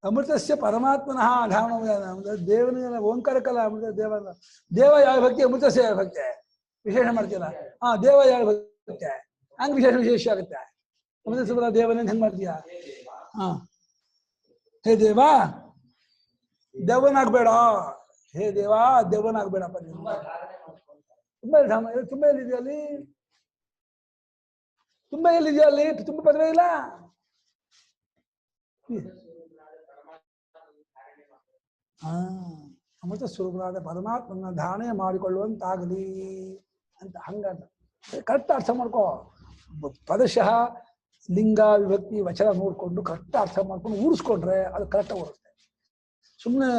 ಅಮೃತಸ್ಯ ಪರಮಾತ್ಮನಃ ಧಾರಣ. ದೇವನ ಓಂಕಾರಕ್ಕಲ್ಲ ಅಮೃತ. ದೇವ ಯಾವ ಭಕ್ತಿ, ಅಮೃತಸ್ಯ ಯಾವ ಭಕ್ತಿ ವಿಶೇಷ ಮಾಡ್ತೀಯಲ್ಲ. ದೇವ ಯಾವ ಭಕ್ತಿ ಹಂಗ್ ವಿಶೇಷ ಆಗುತ್ತೆ. ಅಮೃತಸ್ಯ ದೇವನ ಹೆಂಗ್ ಮಾಡ್ತೀಯ? ಹೇ ದೇವ ದೇವನಾಗ್ಬೇಡ, ಹೇ ದೇವ ದೇವನಾಗ್ಬೇಡಪ್ಪ. ತುಂಬಾ ಧಾಮ ತುಂಬಾ ಎಲ್ಲಿದೆಯಾ ಅಲ್ಲಿ? ತುಂಬಾ ಎಲ್ಲಿದೆಯಾ ಅಲ್ಲಿ? ತುಂಬಾ ಪದವೇ ಇಲ್ಲ. ಅಮೃತ ಸ್ವರೂಪರಾದ ಪರಮಾತ್ಮನ ಧಾರಣೆ ಮಾಡಿಕೊಳ್ಳುವಂತಾಗಲಿ ಅಂತ ಹಂಗಂತ ಕರೆಕ್ಟ್ ಅರ್ಥ ಮಾಡ್ಕೋ. ಪದಶಃ ಲಿಂಗ ವಿಭಕ್ತಿ ವಚನ ನೋಡ್ಕೊಂಡು ಕರೆಕ್ಟ್ ಅರ್ಥ ಮಾಡ್ಕೊಂಡು ಊಡಿಸ್ಕೊಂಡ್ರೆ ಅದು ಕರೆಕ್ಟಾಗಿ ಓಡುತ್ತೆ. ಸುಮ್ಮನೆ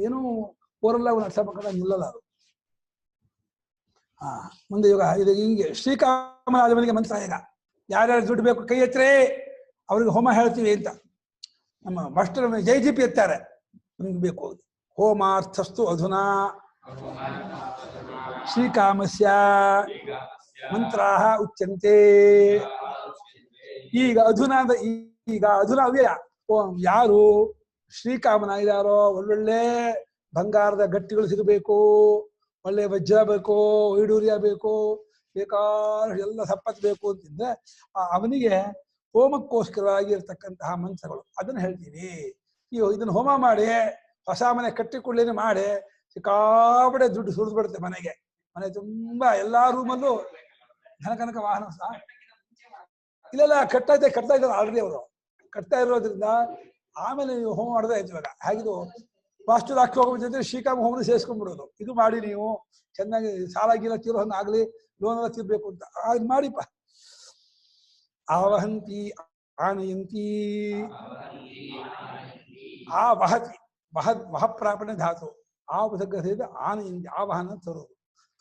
ಏನೋ ಓರಲ್ಲ ಒಂದು ಅರ್ಥ ಮಾಡ್ಕೊಂಡ್ರೆ ನಿಲ್ಲಲ್ಲ ಅದು. ಮುಂದೆ ಇವಾಗ ಇದು ಹಿಂಗೆ ಶ್ರೀಕಾಮನಾದವನಿಗೆ ಮಂತ್ರ. ಈಗ ಯಾರ್ಯಾರು ದುಡ್ಡು ಬೇಕು ಕೈ ಎತ್ತರೆ, ಅವ್ರಿಗೆ ಹೋಮ ಹೇಳ್ತೀವಿ ಅಂತ ನಮ್ಮ ಮಾಸ್ಟರ್ JGP ಎತ್ತಾರೆ. ನಿಮ್ಗೆ ಬೇಕು ಹೋಮಾರ್ಥಸ್ತು ಅಧುನಾ ಶ್ರೀಕಾಮಸ್ಯ ಮಂತ್ರಾಹ ಉಚ್ಯಂತೆ. ಈಗ ಅಧುನಾ ಅಂದ್ರೆ ಈಗ ಅಧುನಾ ಅವ್ಯಯ. ಯಾರು ಶ್ರೀಕಾಮನಾಗಿದ್ದಾರೋ, ಒಳ್ಳೊಳ್ಳೆ ಬಂಗಾರದ ಗಟ್ಟಿಗಳು ಸಿಗಬೇಕು, ಒಳ್ಳೆ ವಜ್ರ ಬೇಕು, ವೈಡೂರ್ಯ ಬೇಕು, ಬೇಕಾದ ಎಲ್ಲ ಸಂಪತ್ತು ಬೇಕು ಅಂತಿದ್ರೆ ಅವನಿಗೆ ಹೋಮಕ್ಕೋಸ್ಕರವಾಗಿ ಇರ್ತಕ್ಕಂತಹ ಮಂತ್ರಗಳು ಅದನ್ನ ಹೇಳ್ತೀವಿ. ಇದನ್ನ ಹೋಮ ಮಾಡಿ ಹೊಸ ಮನೆ ಕಟ್ಟಿಕೊಳ್ಳೇನೆ ಮಾಡಿ ಸಿಕ್ಕಾಪಟ್ಟೆ ದುಡ್ಡು ಸುರಿದು ಬಿಡುತ್ತೆ ಮನೆಗೆ. ಮನೆ ತುಂಬಾ ಎಲ್ಲಾ ರೂಮಲ್ಲೂ ಧನಕನಕ ವಾಹನ ಇಲ್ಲ ಕಟ್ತಾ ಇದ್ದಾರೆ ಆಲ್ರೆಡಿ. ಅವರು ಕಟ್ತಾ ಇರೋದ್ರಿಂದ ಆಮೇಲೆ ನೀವು ಹೋಮ ಮಾಡಿದ್ರೆ ಆಯ್ತು. ಇವಾಗ ಹೇಗಿದು ವಾಸ್ತು ಹಾಕಿ ಹೋಗ್ಬಿಟ್ಟಿದ್ರೆ ಶ್ರೀಕಾಮ ಹೋಮನ ಸೇರಿಸ್ಕೊಂಡ್ಬಿಡೋದು. ಇದು ಮಾಡಿ ನೀವು ಚೆನ್ನಾಗಿ ಸಾಲ ಗೀಲ ತೀರೋ ಹಂಗ ಆಗ್ಲಿ, ಲೋನ್ ಎಲ್ಲ ತೀರ್ಬೇಕು ಅಂತ ಅದು ಮಾಡಿಪ್ಪ. ಆವಹಂತಿ ಆನಯಂತಿ ಆ ವಹತಿ ವಹಪ್ರಾಪಣೆ ಧಾತು ಆವಸಗ್ರಹಿತ ಆನಯಂತಿ ಆವಹನ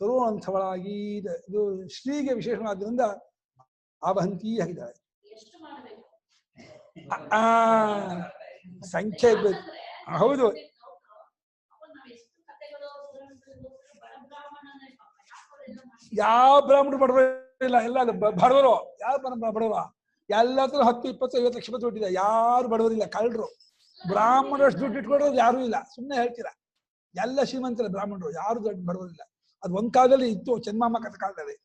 ತರುವಂಥವಳಾಗಿ. ಇದು ಶ್ರೀಗೆ ವಿಶೇಷವಾದ್ರಿಂದ ಆವಹಂತಿ ಆಗಿದ್ದಾಳೆ. ಸಂಖ್ಯೆ ಬೇಕು. ಹೌದು, ಯಾವ ಬ್ರಾಹ್ಮಣರು ಬಡವರಿಲ್ಲ, ಎಲ್ಲ ಬಡವರು. ಯಾವ ಬಡವ? ಎಲ್ಲತ್ರ 10, 20, 50 ಲಕ್ಷ ದುಡ್ಡು ಇದೆ. ಯಾರು ಬಡವರಿಲ್ಲ, ಕಳ್ಳರು. ಬ್ರಾಹ್ಮಣರಷ್ಟು ದುಡ್ಡು ಇಟ್ಕೊಡೋದು ಯಾರು ಇಲ್ಲ. ಸುಮ್ಮನೆ ಹೇಳ್ತೀರಾ, ಎಲ್ಲ ಶ್ರೀಮಂತರ ಬ್ರಾಹ್ಮಣರು, ಯಾರು ದೊಡ್ಡ ಬಡವರಿಲ್ಲ. ಅದು ಒಂದ್ ಕಾಲದಲ್ಲಿ ಇತ್ತು, ಚನ್ಮಾಮಕದ ಕಾಲದಲ್ಲಿ.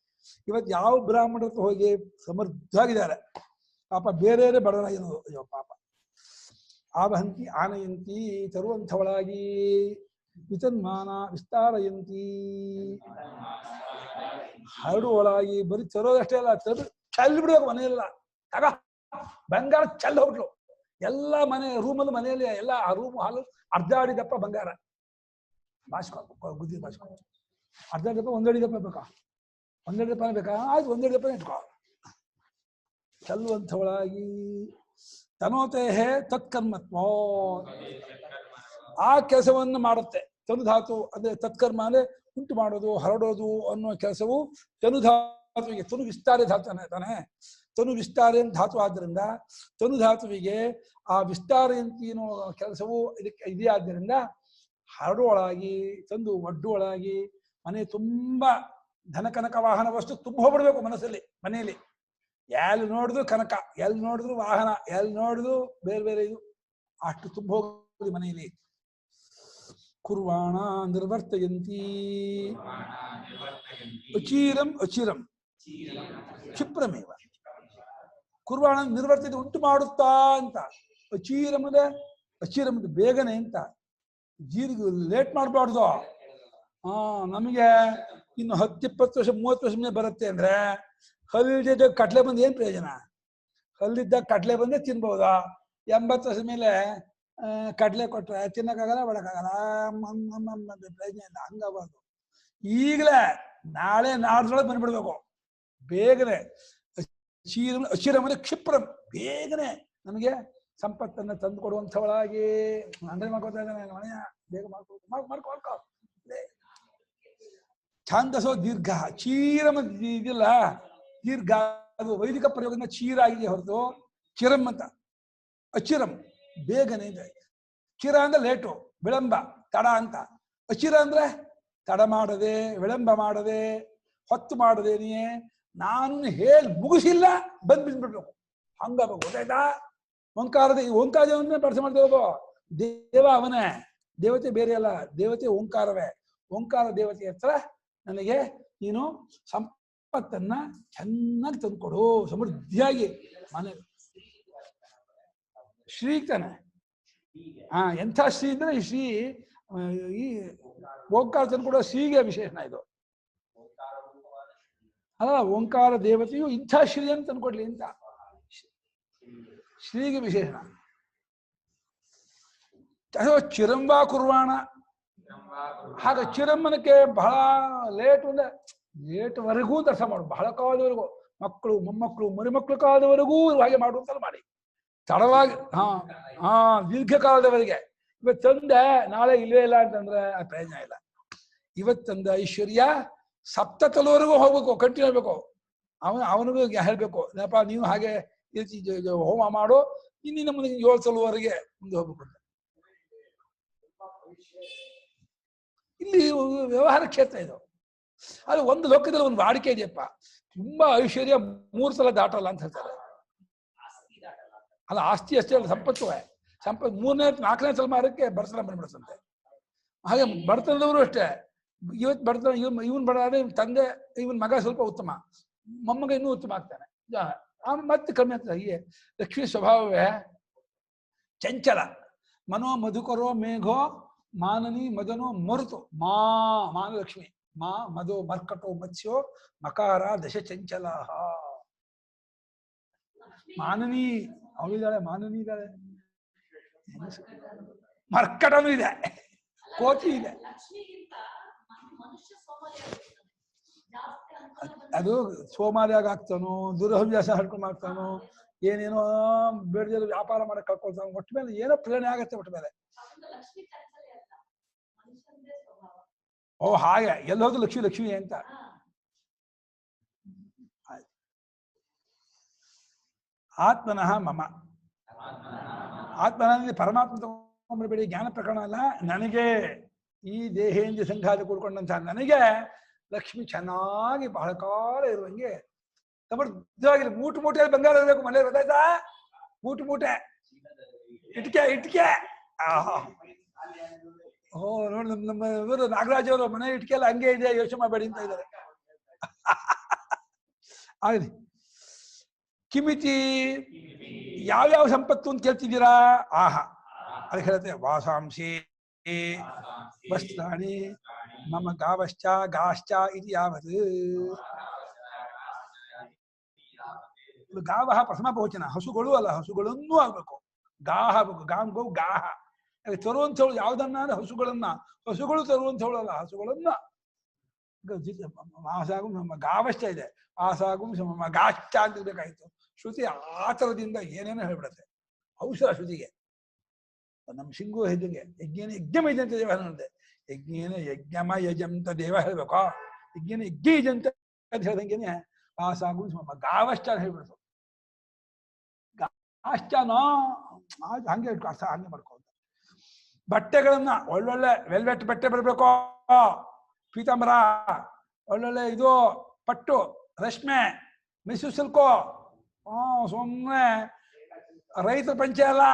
ಇವತ್ತು ಯಾವ ಬ್ರಾಹ್ಮಣರ ಹೋಗಿ ಸಮೃದ್ಧವಾಗಿದ್ದಾರೆ. ಪಾಪ ಬೇರೆ ಬಡವರಾಗಿರೋದು. ಅಯ್ಯೋ ಪಾಪ. ಆವಹಂತಿ ಆನಯಂತಿ ತರುವಂಥವಳಾಗಿ, ವಿತನ್ಮಾನ ವಿಸ್ತಾರಯಂತಿ ಹರಡುವಳಾಗಿ. ಬರೀ ತರೋದಷ್ಟೇ ಅಲ್ಲ, ಚೆಲ್ ಬಿಡ್ಬೇಕು ಮನೆಯೆಲ್ಲ. ತಗ ಬಂಗಾರ ಚೆಲ್ ಹೋಗ್ಬಿಟ್ಲು. ಎಲ್ಲ ಮನೆ ರೂಮಲ್ಲಿ ಮನೆಯಲ್ಲಿ ಎಲ್ಲ ಆ ರೂಮ್ ಹಾಲು ಅರ್ಧ ಅಡಿ ದಪ್ಪ ಬಂಗಾರ ಗುದ್ದಿ ಬಾಚ್ಕೊ. ಅರ್ಧ ಅಡಿ ದಪ್ಪ 1 ಅಡಿ ದಪ್ಪ ಬೇಕಾ? 1 ಅಡಿ ದಪ್ಪ ಬೇಕಾ? ಆಯ್ತು, 1 ಅಡಿ ದಪ್ಪ ಇಟ್ಕೊ. ಚೆಲ್ಲುವಂಥವಳಾಗಿ ತನೋತೆ ತತ್ಕರ್ಮತ್ವ, ಆ ಕೆಲಸವನ್ನು ಮಾಡುತ್ತೆ. ತನುಧಾತು ಅಂದ್ರೆ ತತ್ಕರ್ಮ ಅಂದ್ರೆ ಉಂಟು ಮಾಡೋದು, ಹರಡೋದು ಅನ್ನೋ ಕೆಲಸವು ತನುಧಾತುವಿಗೆ. ತನು ವಿಸ್ತಾರ ಧಾತು ತಾನೆ. ತನು ವಿಸ್ತಾರಯನ್ ಧಾತು ಆದ್ದರಿಂದ ತನು ಧಾತುವಿಗೆ ಆ ವಿಸ್ತಾರಯಂತಿ ಅನ್ನೋ ಕೆಲಸವು ಇದಕ್ಕೆ ಇದೆಯಾದ್ದರಿಂದ ಹರಡುವಳಾಗಿ ತಂದು ಒಡ್ಡುವಳಾಗಿ ಮನೆ ತುಂಬಾ ಧನ ಕನಕ ವಾಹನ ವಸ್ತು ತುಂಬ ಹೋಗ್ಬಿಡ್ಬೇಕು ಮನಸ್ಸಲ್ಲಿ ಮನೆಯಲ್ಲಿ. ಎಲ್ಲಿ ನೋಡಿದ್ರು ಕನಕ, ಎಲ್ಲಿ ನೋಡಿದ್ರು ವಾಹನ, ಎಲ್ಲಿ ನೋಡಿದ್ರು ಬೇರೆ ಬೇರೆ ಇದು ಅಷ್ಟು ತುಂಬ ಹೋಗ್ಬೋದು ಮನೆಯಲ್ಲಿ. ಕುರ್ವಾಣ ನಿರ್ವರ್ತಯಂತಿ ಅಚೀರಂ ಅಚಿರಂ ಕ್ಷಿಪ್ರಮೇವ. ಕುರ್ವಾಣ ನಿರ್ವರ್ತತೆ ಉಂಟು ಮಾಡುತ್ತಾ ಅಂತ. ಅಚೀರಂ ಅಂದ್ರೆ ಅಚಿರಂ ಬೇಗನೆ ಅಂತ. ಜೀರಿಗೆ ಲೇಟ್ ಮಾಡಬಾರ್ದು. ನಮಗೆ ಇನ್ನು 10-20 ವರ್ಷ 30 ವರ್ಷ ಮೇಲೆ ಬರುತ್ತೆ ಅಂದ್ರೆ ಹಲ್ಲಿದ್ದ ಕಟ್ಲೆ ಬಂದು ಏನ್ ಪ್ರಯೋಜನ? ಹಲ್ಲಿದ್ದಾಗ ಕಟ್ಲೆ ಬಂದೇ ತಿನ್ಬಹುದಾ? 80 ವರ್ಷ ಮೇಲೆ ಕಡ್ಲೆ ಕೊಟ್ರೆ ತಿನ್ನಕ್ಕಾಗಲ್ಲ, ಬಡಕ್ಕಾಗಲ್ಲ, ಪ್ರಯೋಜನ ಇಲ್ಲ. ಹಂಗಾಗಬಾರ್ದು. ಈಗಲೇ ನಾಳೆ ನಾಡ್ದೊಳಗೆ ಬಂದ್ಬಿಡ್ಬೇಕು ಬೇಗನೆ. ಅಚಿರಂ ಅಂದ್ರೆ ಕ್ಷಿಪ್ರಂ, ಬೇಗನೆ ನಮಗೆ ಸಂಪತ್ತನ್ನು ತಂದು ಕೊಡುವಂಥವಳಾಗಿ. ಅಂದ್ರೆ ಮಾಡ್ಕೋತಾ ಇದ್ದಾನೆ ಮನೆಯ ಬೇಗ ಮಾಡ್ಕೊ. ಛಾಂದಸೋ ದೀರ್ಘ. ಚೀರಮ ಇದಿಲ್ಲ ದೀರ್ಘ, ಅದು ವೈದಿಕ ಪ್ರಯೋಗದಿಂದ ಚೀರ ಆಗಿದೆ ಹೊರತು ಚಿರಂ ಅಂತ. ಅಚಿರಂ ಬೇಗನೆ ಇದೆ. ಚಿರ ಅಂದ್ರೆ ಲೇಟು, ವಿಳಂಬ, ತಡ ಅಂತ. ಅಚಿರ ಅಂದ್ರೆ ತಡ ಮಾಡದೆ, ವಿಳಂಬ ಮಾಡದೆ, ಹೊತ್ತು ಮಾಡದೇನೆಯೇ ನಾನು ಹೇಳಿ ಮುಗಿಸಿಲ್ಲ ಬಂದ್ ಬಿಡ್ಬೇಕು. ಹಂಗಾಗಬೇಕು. ಗೊತ್ತಾಯ್ತಾ? ಓಂಕಾರ ದೇವನ್ನೇ ಪ್ರಾರ್ಥನೆ ಮಾಡ್ತೇವೆ. ದೇವ ಅವನೇ, ದೇವತೆ ಬೇರೆ ಅಲ್ಲ, ದೇವತೆ ಓಂಕಾರವೇ. ಓಂಕಾರ ದೇವತೆ ಹತ್ರ ನನಗೆ ನೀನು ಸಂಪತ್ತನ್ನ ಚೆನ್ನಾಗಿ ತಂದುಕೊಡು, ಸಮೃದ್ಧಿಯಾಗಿ ಮನೆ. ಶ್ರೀ ತಾನೆ. ಎಂಥ ಶ್ರೀ ಅಂದ್ರೆ ಈ ಶ್ರೀ, ಈ ಓಂಕಾರ ತಂದುಕೊಡೋ ಶ್ರೀಗೆ ವಿಶೇಷಣ ಇದು ಅಲ್ಲ. ಓಂಕಾರ ದೇವತೆಯು ಇಂಥ ಶ್ರೀ ಅಂತ ತಂದ್ಕೊಡ್ಲಿ ಅಂತ ಶ್ರೀಗೆ ವಿಶೇಷಣ. ಚಿರಂಬಾ ಕುರ್ವಾಣ. ಹಾಗೆ ಚಿರಂಬನಕ್ಕೆ ಬಹಳ ಲೇಟ್ ಅಂದ್ರೆ ಲೇಟ್ವರೆಗೂ ದರ್ಶ ಮಾಡು, ಬಹಳ ಕಾಲದವರೆಗೂ, ಮಕ್ಕಳು ಮೊಮ್ಮಕ್ಕಳು ಮರಿಮಕ್ಕಳು ಕಾಲದವರೆಗೂ ಹಾಗೆ ಮಾಡುವಂತಲ್ಲ ಮಾಡಿ. ತಡವಾಗಿ ದೀರ್ಘಕಾಲದವರೆಗೆ ಇವತ್ತು ತಂದೆ ನಾಳೆ ಇಲ್ಲವೇ ಇಲ್ಲ ಅಂತಂದ್ರೆ ಪ್ರಯೋಜನ ಇಲ್ಲ. ಇವತ್ತಂದ ಐಶ್ವರ್ಯ ಸಪ್ತಕಲವರೆಗೂ ಹೋಗ್ಬೇಕು, ಕಂಟಿನ್ಯೂ ಆಗ್ಬೇಕು. ಅವನಿಗೂ ಹೇಳ್ಬೇಕು, ನೆಪ ನೀವು ಹಾಗೆ ಹೋಮ ಮಾಡು, ಇನ್ನಿನ ಮುಂದೆ 7 ಸಲವರೆಗೆ ಮುಂದೆ ಹೋಗ್ಬೇಕು ಅಂತ. ಇಲ್ಲಿ ವ್ಯವಹಾರ ಕ್ಷೇತ್ರ ಇದು. ಅದು ಒಂದು ಲೋಕದಲ್ಲಿ ಒಂದು ವಾಡಿಕೆ ಇದೆಯಪ್ಪ, ತುಂಬಾ ಐಶ್ವರ್ಯ 3 ಸಲ ದಾಟಲ್ಲ ಅಂತ ಹೇಳ್ತಾರೆ. ಅಲ್ಲ, ಆಸ್ತಿ ಅಷ್ಟೇ ಅಲ್ಲ, ಸಂಪತ್ತುವೇ. ಸಂಪತ್ತು 3ನೇ 4ನೇ ಸಲ ಮಾರಕ್ಕೆ ಬಡತನ ಬಂದ್ಬಿಡುತ್ತಂತೆ. ಹಾಗೆ ಬಡತನದವರು ಅಷ್ಟೇ. ಇವತ್ತು ಬಡತನ, ಇವನ್ ಬಡ ತಂದೆ, ಇವನ್ ಮಗ ಸ್ವಲ್ಪ ಉತ್ತಮ, ಮೊಮ್ಮಗ ಇನ್ನೂ ಉತ್ತಮ ಆಗ್ತಾನೆ, ಮತ್ತೆ ಕಮ್ಮಿ ಆಗ್ತದೆ. ಹೀಗೆ ಲಕ್ಷ್ಮೀ ಸ್ವಭಾವವೇ ಚಂಚಲ. ಮನೋ ಮಧುಕರೋ ಮೇಘೋ ಮಾನನಿ ಮದನೋ ಮರುತು. ಮಾನಲಕ್ಷ್ಮಿ. ಮಧು ಮರ್ಕಟೋ ಮತ್ಸ್ಯೋ ಮಕಾರ ದಶ ಚಂಚಲ. ಮಾನನಿ ಅವಳಿದ್ದಾಳೆ, ಮಾನನಿ ಇದ್ದಾಳೆ, ಮರ್ಕಟನೂ ಇದೆ, ಕೋತಿ ಇದೆ. ಅದು ಸೋಮಾರಿಯಾಗ ಆಗ್ತಾನೋ, ದುರಹವ್ಯಾಸ ಹಡ್ಕೊಂಡು ಮಾಡ್ತಾನೋ, ಏನೇನೋ ಬೇಡದ ವ್ಯಾಪಾರ ಮಾಡಕ್ ಕಳ್ಕೊಳ್ತಾನೋ, ಒಟ್ಟು ಮೇಲೆ ಏನೋ ಪ್ರೇರಣೆ ಆಗತ್ತೆ ಒಟ್ಟು ಮೇಲೆ. ಹಾಗೆ ಎಲ್ಲೋದು ಲಕ್ಷ್ಮಿ ಲಕ್ಷ್ಮಿ ಅಂತ. ಆತ್ಮನಃ ಮಮ. ಆತ್ಮನಲ್ಲಿ ಪರಮಾತ್ಮ ತಗೊಂಡ್ಬಿಡಿ, ಜ್ಞಾನ ಪ್ರಕರಣ ಅಲ್ಲ. ನನಗೆ ಈ ದೇಹೇಂದ್ರಿಯ ಸಂಘಾತ ಕೂಡ್ಕೊಂಡಂತ ನನಗೆ ಲಕ್ಷ್ಮಿ ಚೆನ್ನಾಗಿ ಬಹಳ ಕಾಲ ಇರುವಂಗೆ ಸಮೃದ್ಧವಾಗಿಲ್ಲ. ಮೂಟೆಯಲ್ಲಿ ಬಂಗಾರ ಇರಬೇಕು ಮನೆ. ಗೊತ್ತಾಯ್ತಾ? ಮೂಟೆ ಇಟ್ಕೆ. ನೋಡಿ, ನಮ್ಮ ಇವರು ನಾಗರಾಜ್ ಅವರು ಮನೆ ಇಟ್ಕೆ ಎಲ್ಲ ಹಂಗೆ ಇದೆ, ಯೋಚನೆ ಮಾಡಬೇಡಿ ಅಂತ ಇದ್ದಾರೆ. ಆಗಲಿ. ಕಿಮಿತಿ ಯಾವ್ಯಾವ ಸಂಪತ್ತು ಅಂತ ಕೇಳ್ತಿದ್ದೀರಾ? ಅದಕ್ಕೆ ಹೇಳುತ್ತೆ, ವಾಸಾಂಶಿ ವಸ್ತ್ರಾಣಿ ಮಮ ಗಾವಶ್ಚ ಇದು ಯಾವತ್. ಗಾವ ಪ್ರಥಮ ಬಹುವಚನ. ಹಸುಗಳು ಅಲ್ಲ, ಹಸುಗಳನ್ನು ಆಗ್ಬೇಕು. ಗಾಹ ಆಗ್ಬೇಕು. ಗಾಮ್ ಗೋ ಗಾಹ. ತರುವಂಥವಳು ಯಾವ್ದನ್ನ ಅಂದ್ರೆ ಹಸುಗಳನ್ನ. ಹಸುಗಳು ತರುವಂಥವಳು ಅಲ್ಲ, ಹಸುಗಳನ್ನ. ಮಾಸಾಗು ನಮ್ಮ ಗಾವಶ್ಚ ಇದೆ, ಆಸಾಗು ನಮ್ಮ ಗಾಶ್ಚ ಅಂತ ಬೇಕಾಯ್ತು. ಶ್ರುತಿ ಆತರದಿಂದ ಏನೇನೋ ಹೇಳ್ಬಿಡತ್ತೆ. ಔಷಧ ಶ್ರುತಿಗೆ. ನಮ್ಮ ಶಿಂಗು ಹೇಳಿದಂಗೆ ಯಜ್ಞೇನ ಯಜ್ಞಮಯಜಂತ ದೇವ ಅನ್ನಂತೆ. ಯಜ್ಞೇನ ಯಜ್ಞಮ ಯಜಂತ ದೇವ ಹೇಳ್ಬೇಕು. ಯಜ್ಞೇನ ಯಜ್ಞ ಯಜಂತ ಅಂತ ಹೇಳ್ದಂಗೆನೆ ಆಸಾಗು ನಮ್ಮ ಗಾವಶ್ಚ ಹೇಳ್ಬಿಡ್ತು. ಅಷ್ಟನೋ ಹಂಗೆ ಅರ್ಥ ಹಂಗೆ ಮಾಡ್ಕೊಂಡು ಬಟ್ಟೆಗಳನ್ನ ಒಳ್ಳೊಳ್ಳೆ ವೆಲ್ವೆಟ್ ಬಟ್ಟೆ ಬರಬೇಕು, ಪೀತಾಂಬರ, ಒಳ್ಳೊಳ್ಳೆ ಇದು ಪಟ್ಟು, ರೇಷ್ಮೆ, ಮೆಸು ಸಿಲ್ಕು. ಸುಮ್ಮನೆ ರೈತರ ಪಂಚೆ ಅಲ್ಲ,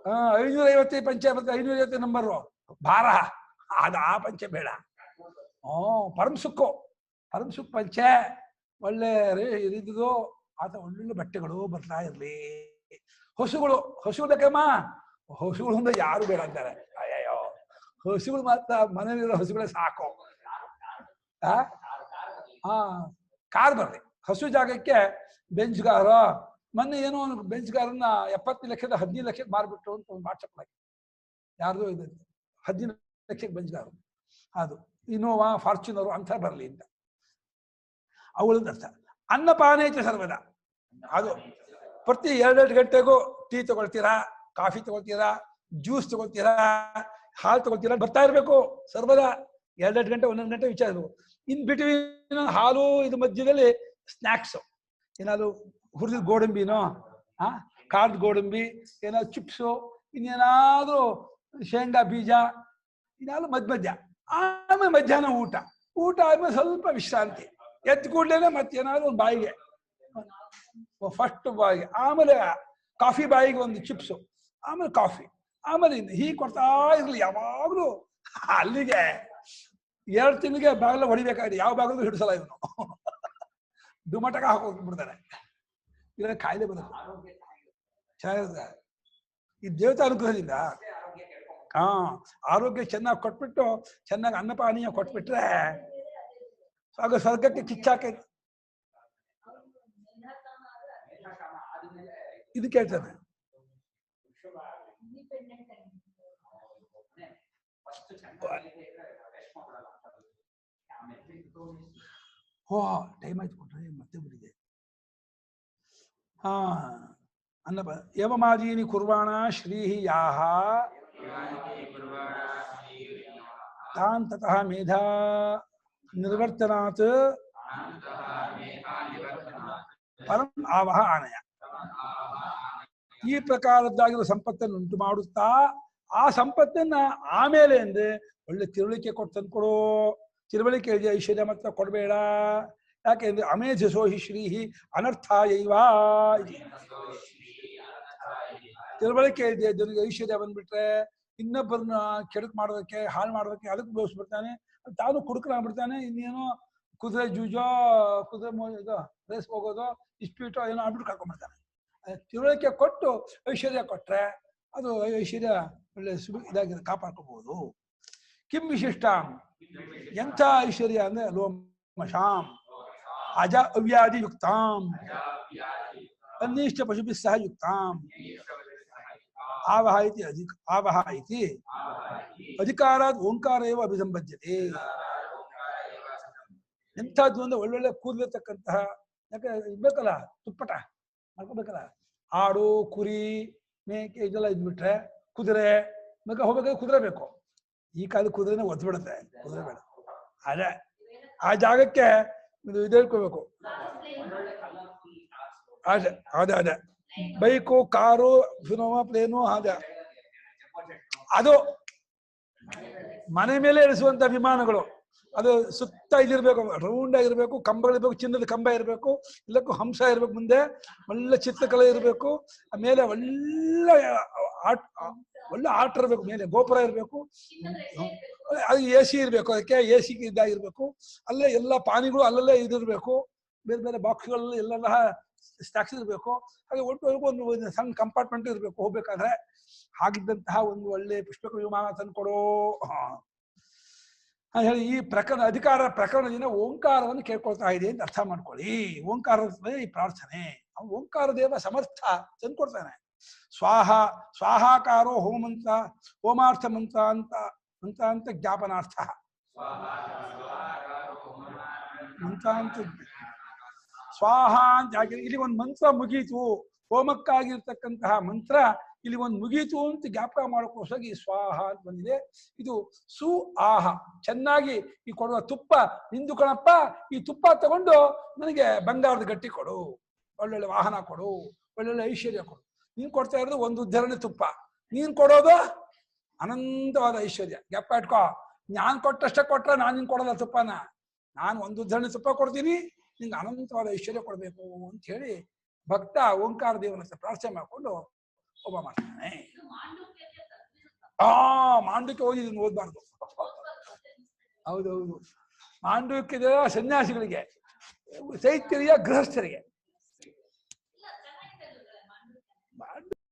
550 ಪಂಚೆ ಬರ್ತದೆ, 550 ನಂಬರು ಭಾರ, ಅದು ಆ ಪಂಚೆ ಬೇಡ. ಪರಮಸುಕ್ಕು ಪಂಚೆ ಒಳ್ಳೆ ಇದಿದ್ದು ಆತ ಒಳ್ಳೊಳ್ಳೆ ಬಟ್ಟೆಗಳು ಬರ್ತಾ ಇರ್ಲಿ. ಹಸುಗಳು ಬೇಕಮ್ಮ, ಹಸುಗಳು ಅಂದ್ರೆ ಯಾರು ಬೇಡ ಅಂತಾರೆ. ಅಯ್ಯಯ್ಯೋ, ಹಸುಗಳು ಮಾತ್ರ ಮನೇಲಿರೋ ಹಸುಗಳೇ ಸಾಕು. ಕಾರ್ ಬರ್ಲಿ, ಹಸು ಜಾಗಕ್ಕೆ ಬೆಂಚ್ಗಾರ. ಮೊನ್ನೆ ಏನೋ ಬೆಂಚ್ಗಾರನ್ನ 70 ಲಕ್ಷದ 15 ಲಕ್ಷಕ್ಕೆ ಮಾರ್ಬಿಟ್ಟು ಅಂತ ಒಂದು ವಾಟ್ಸಪ್ ಆಗಿ ಯಾರ್ದು ಇದೆ, 15 ಲಕ್ಷಕ್ಕೆ ಬೆಂಚ್ಗಾರ. ಅದು ಇನೋವಾ, ಫಾರ್ಚುನರು ಅಂತ ಬರಲಿ ಅಂತ ಅವಳದ್ದು ಅರ್ಥ. ಅನ್ನಪಾನೇತ ಸರ್ವದ, ಅದು ಪ್ರತಿ 2 ಗಂಟೆಗೂ ಟೀ ತಗೊಳ್ತೀರಾ, ಕಾಫಿ ತಗೊಳ್ತೀರಾ, ಜ್ಯೂಸ್ ತಗೊಳ್ತೀರಾ, ಹಾಲು ತಗೊಳ್ತೀರಾ, ಬರ್ತಾ ಇರ್ಬೇಕು ಸರ್ವದ. 2 ಗಂಟೆ 1 ಗಂಟೆ ವಿಚಾರ ಇರ್ಬೇಕು. ಇನ್ ಬಿಟ್ವೀನ್ ಹಾಲು ಇದು ಮಧ್ಯದಲ್ಲಿ ಸ್ನ್ಯಾಕ್ಸು, ಏನಾದ್ರು ಹುರಿದ ಗೋಡಂಬಿನೋ, ಖಾರದ ಗೋಡಂಬಿ, ಏನಾದ್ರು ಚಿಪ್ಸು, ಇನ್ನೇನಾದ್ರೂ ಶೇಂಗಾ ಬೀಜ, ಇದಾದ್ರು ಮಧ್ಯ. ಆಮೇಲೆ ಮಧ್ಯಾಹ್ನ ಊಟ ಆದ್ಮೇಲೆ ಸ್ವಲ್ಪ ವಿಶ್ರಾಂತಿ. ಎದ್ದು ಕೂಡಲೇ ಮತ್ತೇನಾದ್ರು ಒಂದು ಬಾಯಿಗೆ, ಫಸ್ಟ್ ಬಾಯಿಗೆ, ಆಮೇಲೆ ಕಾಫಿ ಬಾಯಿಗೆ ಒಂದು ಚಿಪ್ಸು, ಆಮೇಲೆ ಕಾಫಿ, ಆಮೇಲೆ ಹೀಗೆ ಕೊಡ್ತಾ ಇರ್ಲಿ ಯಾವಾಗ್ಲೂ. ಅಲ್ಲಿಗೆ 2 ತಿಂಗಳಿಗೆ ಬಾಗಿಲ ಹೊಡಿಬೇಕಾಗಿದೆ, ಯಾವ ಬಾಗಿಲು ಹಿಡಿಸಲ್ಲ ಇವನು. ದುಮಟಕ ಹಾಕೋಗ್ಬಿಡ್ತಾರೆ, ಇಲ್ಲ ಕಾಯಿಲೆ ಬರುತ್ತೆ. ಚೆನ್ನಾಗಿರುತ್ತೆ ಈ ದೇವತಾ ಅನುಗ್ರಹದಿಂದ. ಆರೋಗ್ಯ ಚೆನ್ನಾಗಿ ಕೊಟ್ಬಿಟ್ಟು, ಚೆನ್ನಾಗಿ ಅನ್ನಪಾನೀಯ ಕೊಟ್ಬಿಟ್ರೆ ಆಗ ಸ್ವರ್ಗಕ್ಕೆ ಕಿಚ್ಚಾಕೆ. ಇದು ಕೇಳ್ತಾನೆ, ಟೈಮ್ ಆಯ್ತು ಕೊಟ್ರೆ ಮತ್ತೆ ಬಿಟ್ಟಿದೆ. ಅನ್ನಪ ಏವಮಾದೀನಿ ಕುರ್ವಾಣ ಶ್ರೀಹಿ ಯಾಹ ತಾನ್ ತತಃ ಮೇಧಾ ನಿರ್ವರ್ತನಾತ್ ಪರಂ ಆವಹ ಆನಯ. ಈ ಪ್ರಕಾರದ್ದಾಗಿರುವ ಸಂಪತ್ತನ್ನು ಉಂಟು ಮಾಡುತ್ತಾ ಆ ಸಂಪತ್ತನ್ನ ಆಮೇಲೆ ಅಂದ್ರೆ ಒಳ್ಳೆ ತಿಳುವಳಿಕೆ ಕೊಟ್ಟು ತಂದ್ಕೊಡು. ತಿಳುವಳಿಕೆ ಐಶ್ವರ್ಯ ಮಾತ್ರ ಕೊಡಬೇಡ. ಯಾಕೆಂದ್ರೆ ಅಮೇಧಸೋಹಿ ಶ್ರೀಹಿ ಅನರ್ಥಾಯೈವ. ತಿಳುವಳಿಕೆ ಇದೆ ಜನರಿಗೆ ಐಶ್ವರ್ಯ ಬಂದ್ಬಿಟ್ರೆ ಇನ್ನೊಬ್ಬರನ್ನ ಕೆಡಕ್ ಮಾಡೋದಕ್ಕೆ, ಹಾಳು ಮಾಡೋದಕ್ಕೆ ಅದಕ್ಕೆ ಉಪಯೋಗಿಸ್ಬಿಡ್ತಾನೆ. ತಾನು ಕುಡುಕನಾಗ್ಬಿಡ್ತಾನೆ. ಇನ್ನೇನೋ ಕುದುರೆ ಜೂಜೋ, ಕುದುರೆ ಇದು ರೇಸ್ ಹೋಗೋದು, ಇಸ್ಪೀಟೋ ಏನೋ ಆಗ್ಬಿಟ್ಟು ಕರ್ಕೊಂಡ್ಬಿಡ್ತಾನೆ. ತಿಳುವಳಿಕೆ ಕೊಟ್ಟು ಐಶ್ವರ್ಯ ಕೊಟ್ರೆ ಅದು ಐಶ್ವರ್ಯ ಒಳ್ಳೆ ಇದಾಗಿ ಕಾಪಾಡ್ಕೋಬಹುದು. ಕಿಂ ವಿಶಿಷ್ಟ, ಎಂಥ ಐಶ್ವರ್ಯ ಅಂದ್ರೆ ಲೋಮಶಾಂ ಅಜ ಅವ್ಯಾಧಿ ಯುಕ್ತಾಂ ಅನಿಷ್ಟ ಪಶುಭಿ ಸಹ ಯುಕ್ತಾಂ ಆವಹ ಇತಿ ಅಧಿಕಾರಾತ್ ಓಂಕಾರ ಏವ ಅಭಿಸಂಬದ್ಯತೆ. ಎಂಥದ್ದು ಅಂದ್ರೆ ಒಳ್ಳೊಳ್ಳೆ ಕೂದಲಿರ್ತಕ್ಕಂತಹ, ಯಾಕೆ ಇರ್ಬೇಕಲ್ಲ, ತುಪ್ಪಟ ಮಾಡ್ಕೋಬೇಕಲ್ಲ. ಆಡು, ಕುರಿ, ಮೇಕೆ ಇದೆಲ್ಲ ಇದ್ಬಿಟ್ರೆ, ಕುದುರೆ ಹೋಗ್ಬೇಕಾದ್ರೆ ಕುದುರೆ ಬೇಕು. ಈ ಕಾಲದ ಕುದುರೆನ ಒದ್ಬಿಡುತ್ತೆ, ಕುದುರೆ ಬೇಡ. ಅದೇ ಆ ಜಾಗಕ್ಕೆ ಇದು ಹೇಳ್ಕೋಬೇಕು. ಅದೇ ಅದೇ ಅದೇ ಬೈಕು, ಕಾರು, ಫಿನೋವಾ, ಪ್ಲೇನು, ಅದೇ ಅದು ಮನೆ ಮೇಲೆ ಇರಿಸುವಂತ ವಿಮಾನಗಳು. ಅದು ಸುತ್ತ ಇದಿರ್ಬೇಕು, ರೌಂಡ್ ಆಗಿರ್ಬೇಕು, ಕಂಬಗಳಿರ್ಬೇಕು, ಚಿನ್ನದ ಕಂಬ ಇರಬೇಕು, ಇಲ್ಲಕ್ಕೂ ಹಂಸ ಇರ್ಬೇಕು, ಮುಂದೆ ಒಳ್ಳೆ ಚಿತ್ರಕಲೆ ಇರಬೇಕು, ಆಮೇಲೆ ಒಳ್ಳೆ ಆಟ ಇರಬೇಕು, ಮೇಲೆ ಗೋಪುರ ಇರಬೇಕು, ಅದು AC ಇರಬೇಕು, ಅದಕ್ಕೆ AC ಇದಾಗಿರ್ಬೇಕು. ಅಲ್ಲೇ ಎಲ್ಲ ಪಾನಿಗಳು ಅಲ್ಲಲ್ಲೇ ಇದಿರ್ಬೇಕು, ಬೇರೆ ಬೇರೆ ಬಾಕ್ಸ್ಗಳಲ್ಲಿ ಎಲ್ಲೆಲ್ಲ ಸ್ಟಾಕ್ಸ್ ಇರಬೇಕು. ಹಾಗೆ ಒಟ್ಟು ಒಂದು ಸಣ್ಣ ಕಂಪಾರ್ಟ್ಮೆಂಟ್ ಇರಬೇಕು ಹೋಗ್ಬೇಕಾದ್ರೆ. ಹಾಗಿದ್ದಂತಹ ಒಂದು ಒಳ್ಳೆ ಪುಷ್ಪಕ ವಿಮಾನ ತಂದ್ಕೊಡೋ ಹೇಳಿ ಈ ಅಧಿಕಾರ ಪ್ರಕರಣದಿಂದ ಓಂಕಾರವನ್ನು ಕೇಳ್ಕೊಳ್ತಾ ಇದೆ ಅಂತ ಅರ್ಥ ಮಾಡ್ಕೊಳ್ಳಿ. ಓಂಕಾರದ ಈ ಪ್ರಾರ್ಥನೆ, ಓಂಕಾರ ದೇವ ಸಮರ್ಥ ತಂದ್ಕೊಡ್ತಾನೆ. ಸ್ವಾಹಾಕಾರೋ ಹೋಮಾರ್ಥ ಮಂತ್ರ ಅಂತ ಜ್ಞಾಪನಾರ್ಥ. ಮಂತ್ರ ಅಂತ ಸ್ವಾಹ ಅಂತ ಹಾಕಿದ್ರೆ ಇಲ್ಲಿ ಒಂದು ಮಂತ್ರ ಮುಗೀತು, ಹೋಮಕ್ಕಾಗಿರ್ತಕ್ಕಂತಹ ಮಂತ್ರ ಇಲ್ಲಿ ಒಂದು ಮುಗೀತು ಅಂತ ಜ್ಞಾಪಕ ಮಾಡೋಕ್ಕೋಸ್ಕರ ಈ ಸ್ವಾಹ ಅಂತ ಬಂದಿದೆ. ಇದು ಸು ಆಹ, ಚೆನ್ನಾಗಿ ಈ ಕೊಡುವ ತುಪ್ಪ ನಿಂದು ಕಣಪ್ಪ, ಈ ತುಪ್ಪ ತಗೊಂಡು ನನಗೆ ಬಂಗಾರದ ಗಟ್ಟಿ ಕೊಡು, ಒಳ್ಳೊಳ್ಳೆ ವಾಹನ ಕೊಡು, ಒಳ್ಳೊಳ್ಳೆ ಐಶ್ವರ್ಯ ಕೊಡು. ನೀನ್ ಕೊಡ್ತಾ ಇರೋದು ಒಂದು ಉದ್ಧರಣೆ ತುಪ್ಪ, ನೀನ್ ಕೊಡೋದು ಅನಂತವಾದ ಐಶ್ವರ್ಯ. ಜ್ಞಾಪ ಇಟ್ಕೋ, ನಾನ್ ಕೊಟ್ಟಷ್ಟೇ ಕೊಟ್ರೆ ನಾನು ನಿನ್ ಕೊಡಲ್ಲ ತುಪ್ಪನ. ನಾನು ಒಂದು ಉದ್ಧರಣೆ ತುಪ್ಪ ಕೊಡ್ತೀನಿ, ನಿಂಗೆ ಅನಂತವಾದ ಐಶ್ವರ್ಯ ಕೊಡ್ಬೇಕು ಅಂತ ಹೇಳಿ ಭಕ್ತ ಓಂಕಾರ ದೇವನ ಹತ್ರ ಪ್ರಾರ್ಥನೆ ಮಾಡ್ಕೊಂಡು ಒಬ್ಬ ಮಾಡ್ತಾನೆ. ಮಾಂಡೂಕ್ಯ ಓದಿದನ್ನು ಓದ್ಬಾರ್ದು. ಹೌದೌದು, ಮಾಂಡೂಕ್ಯದ ಸನ್ಯಾಸಿಗಳಿಗೆ, ಚೈತ್ರಿಯ ಗೃಹಸ್ಥರಿಗೆ.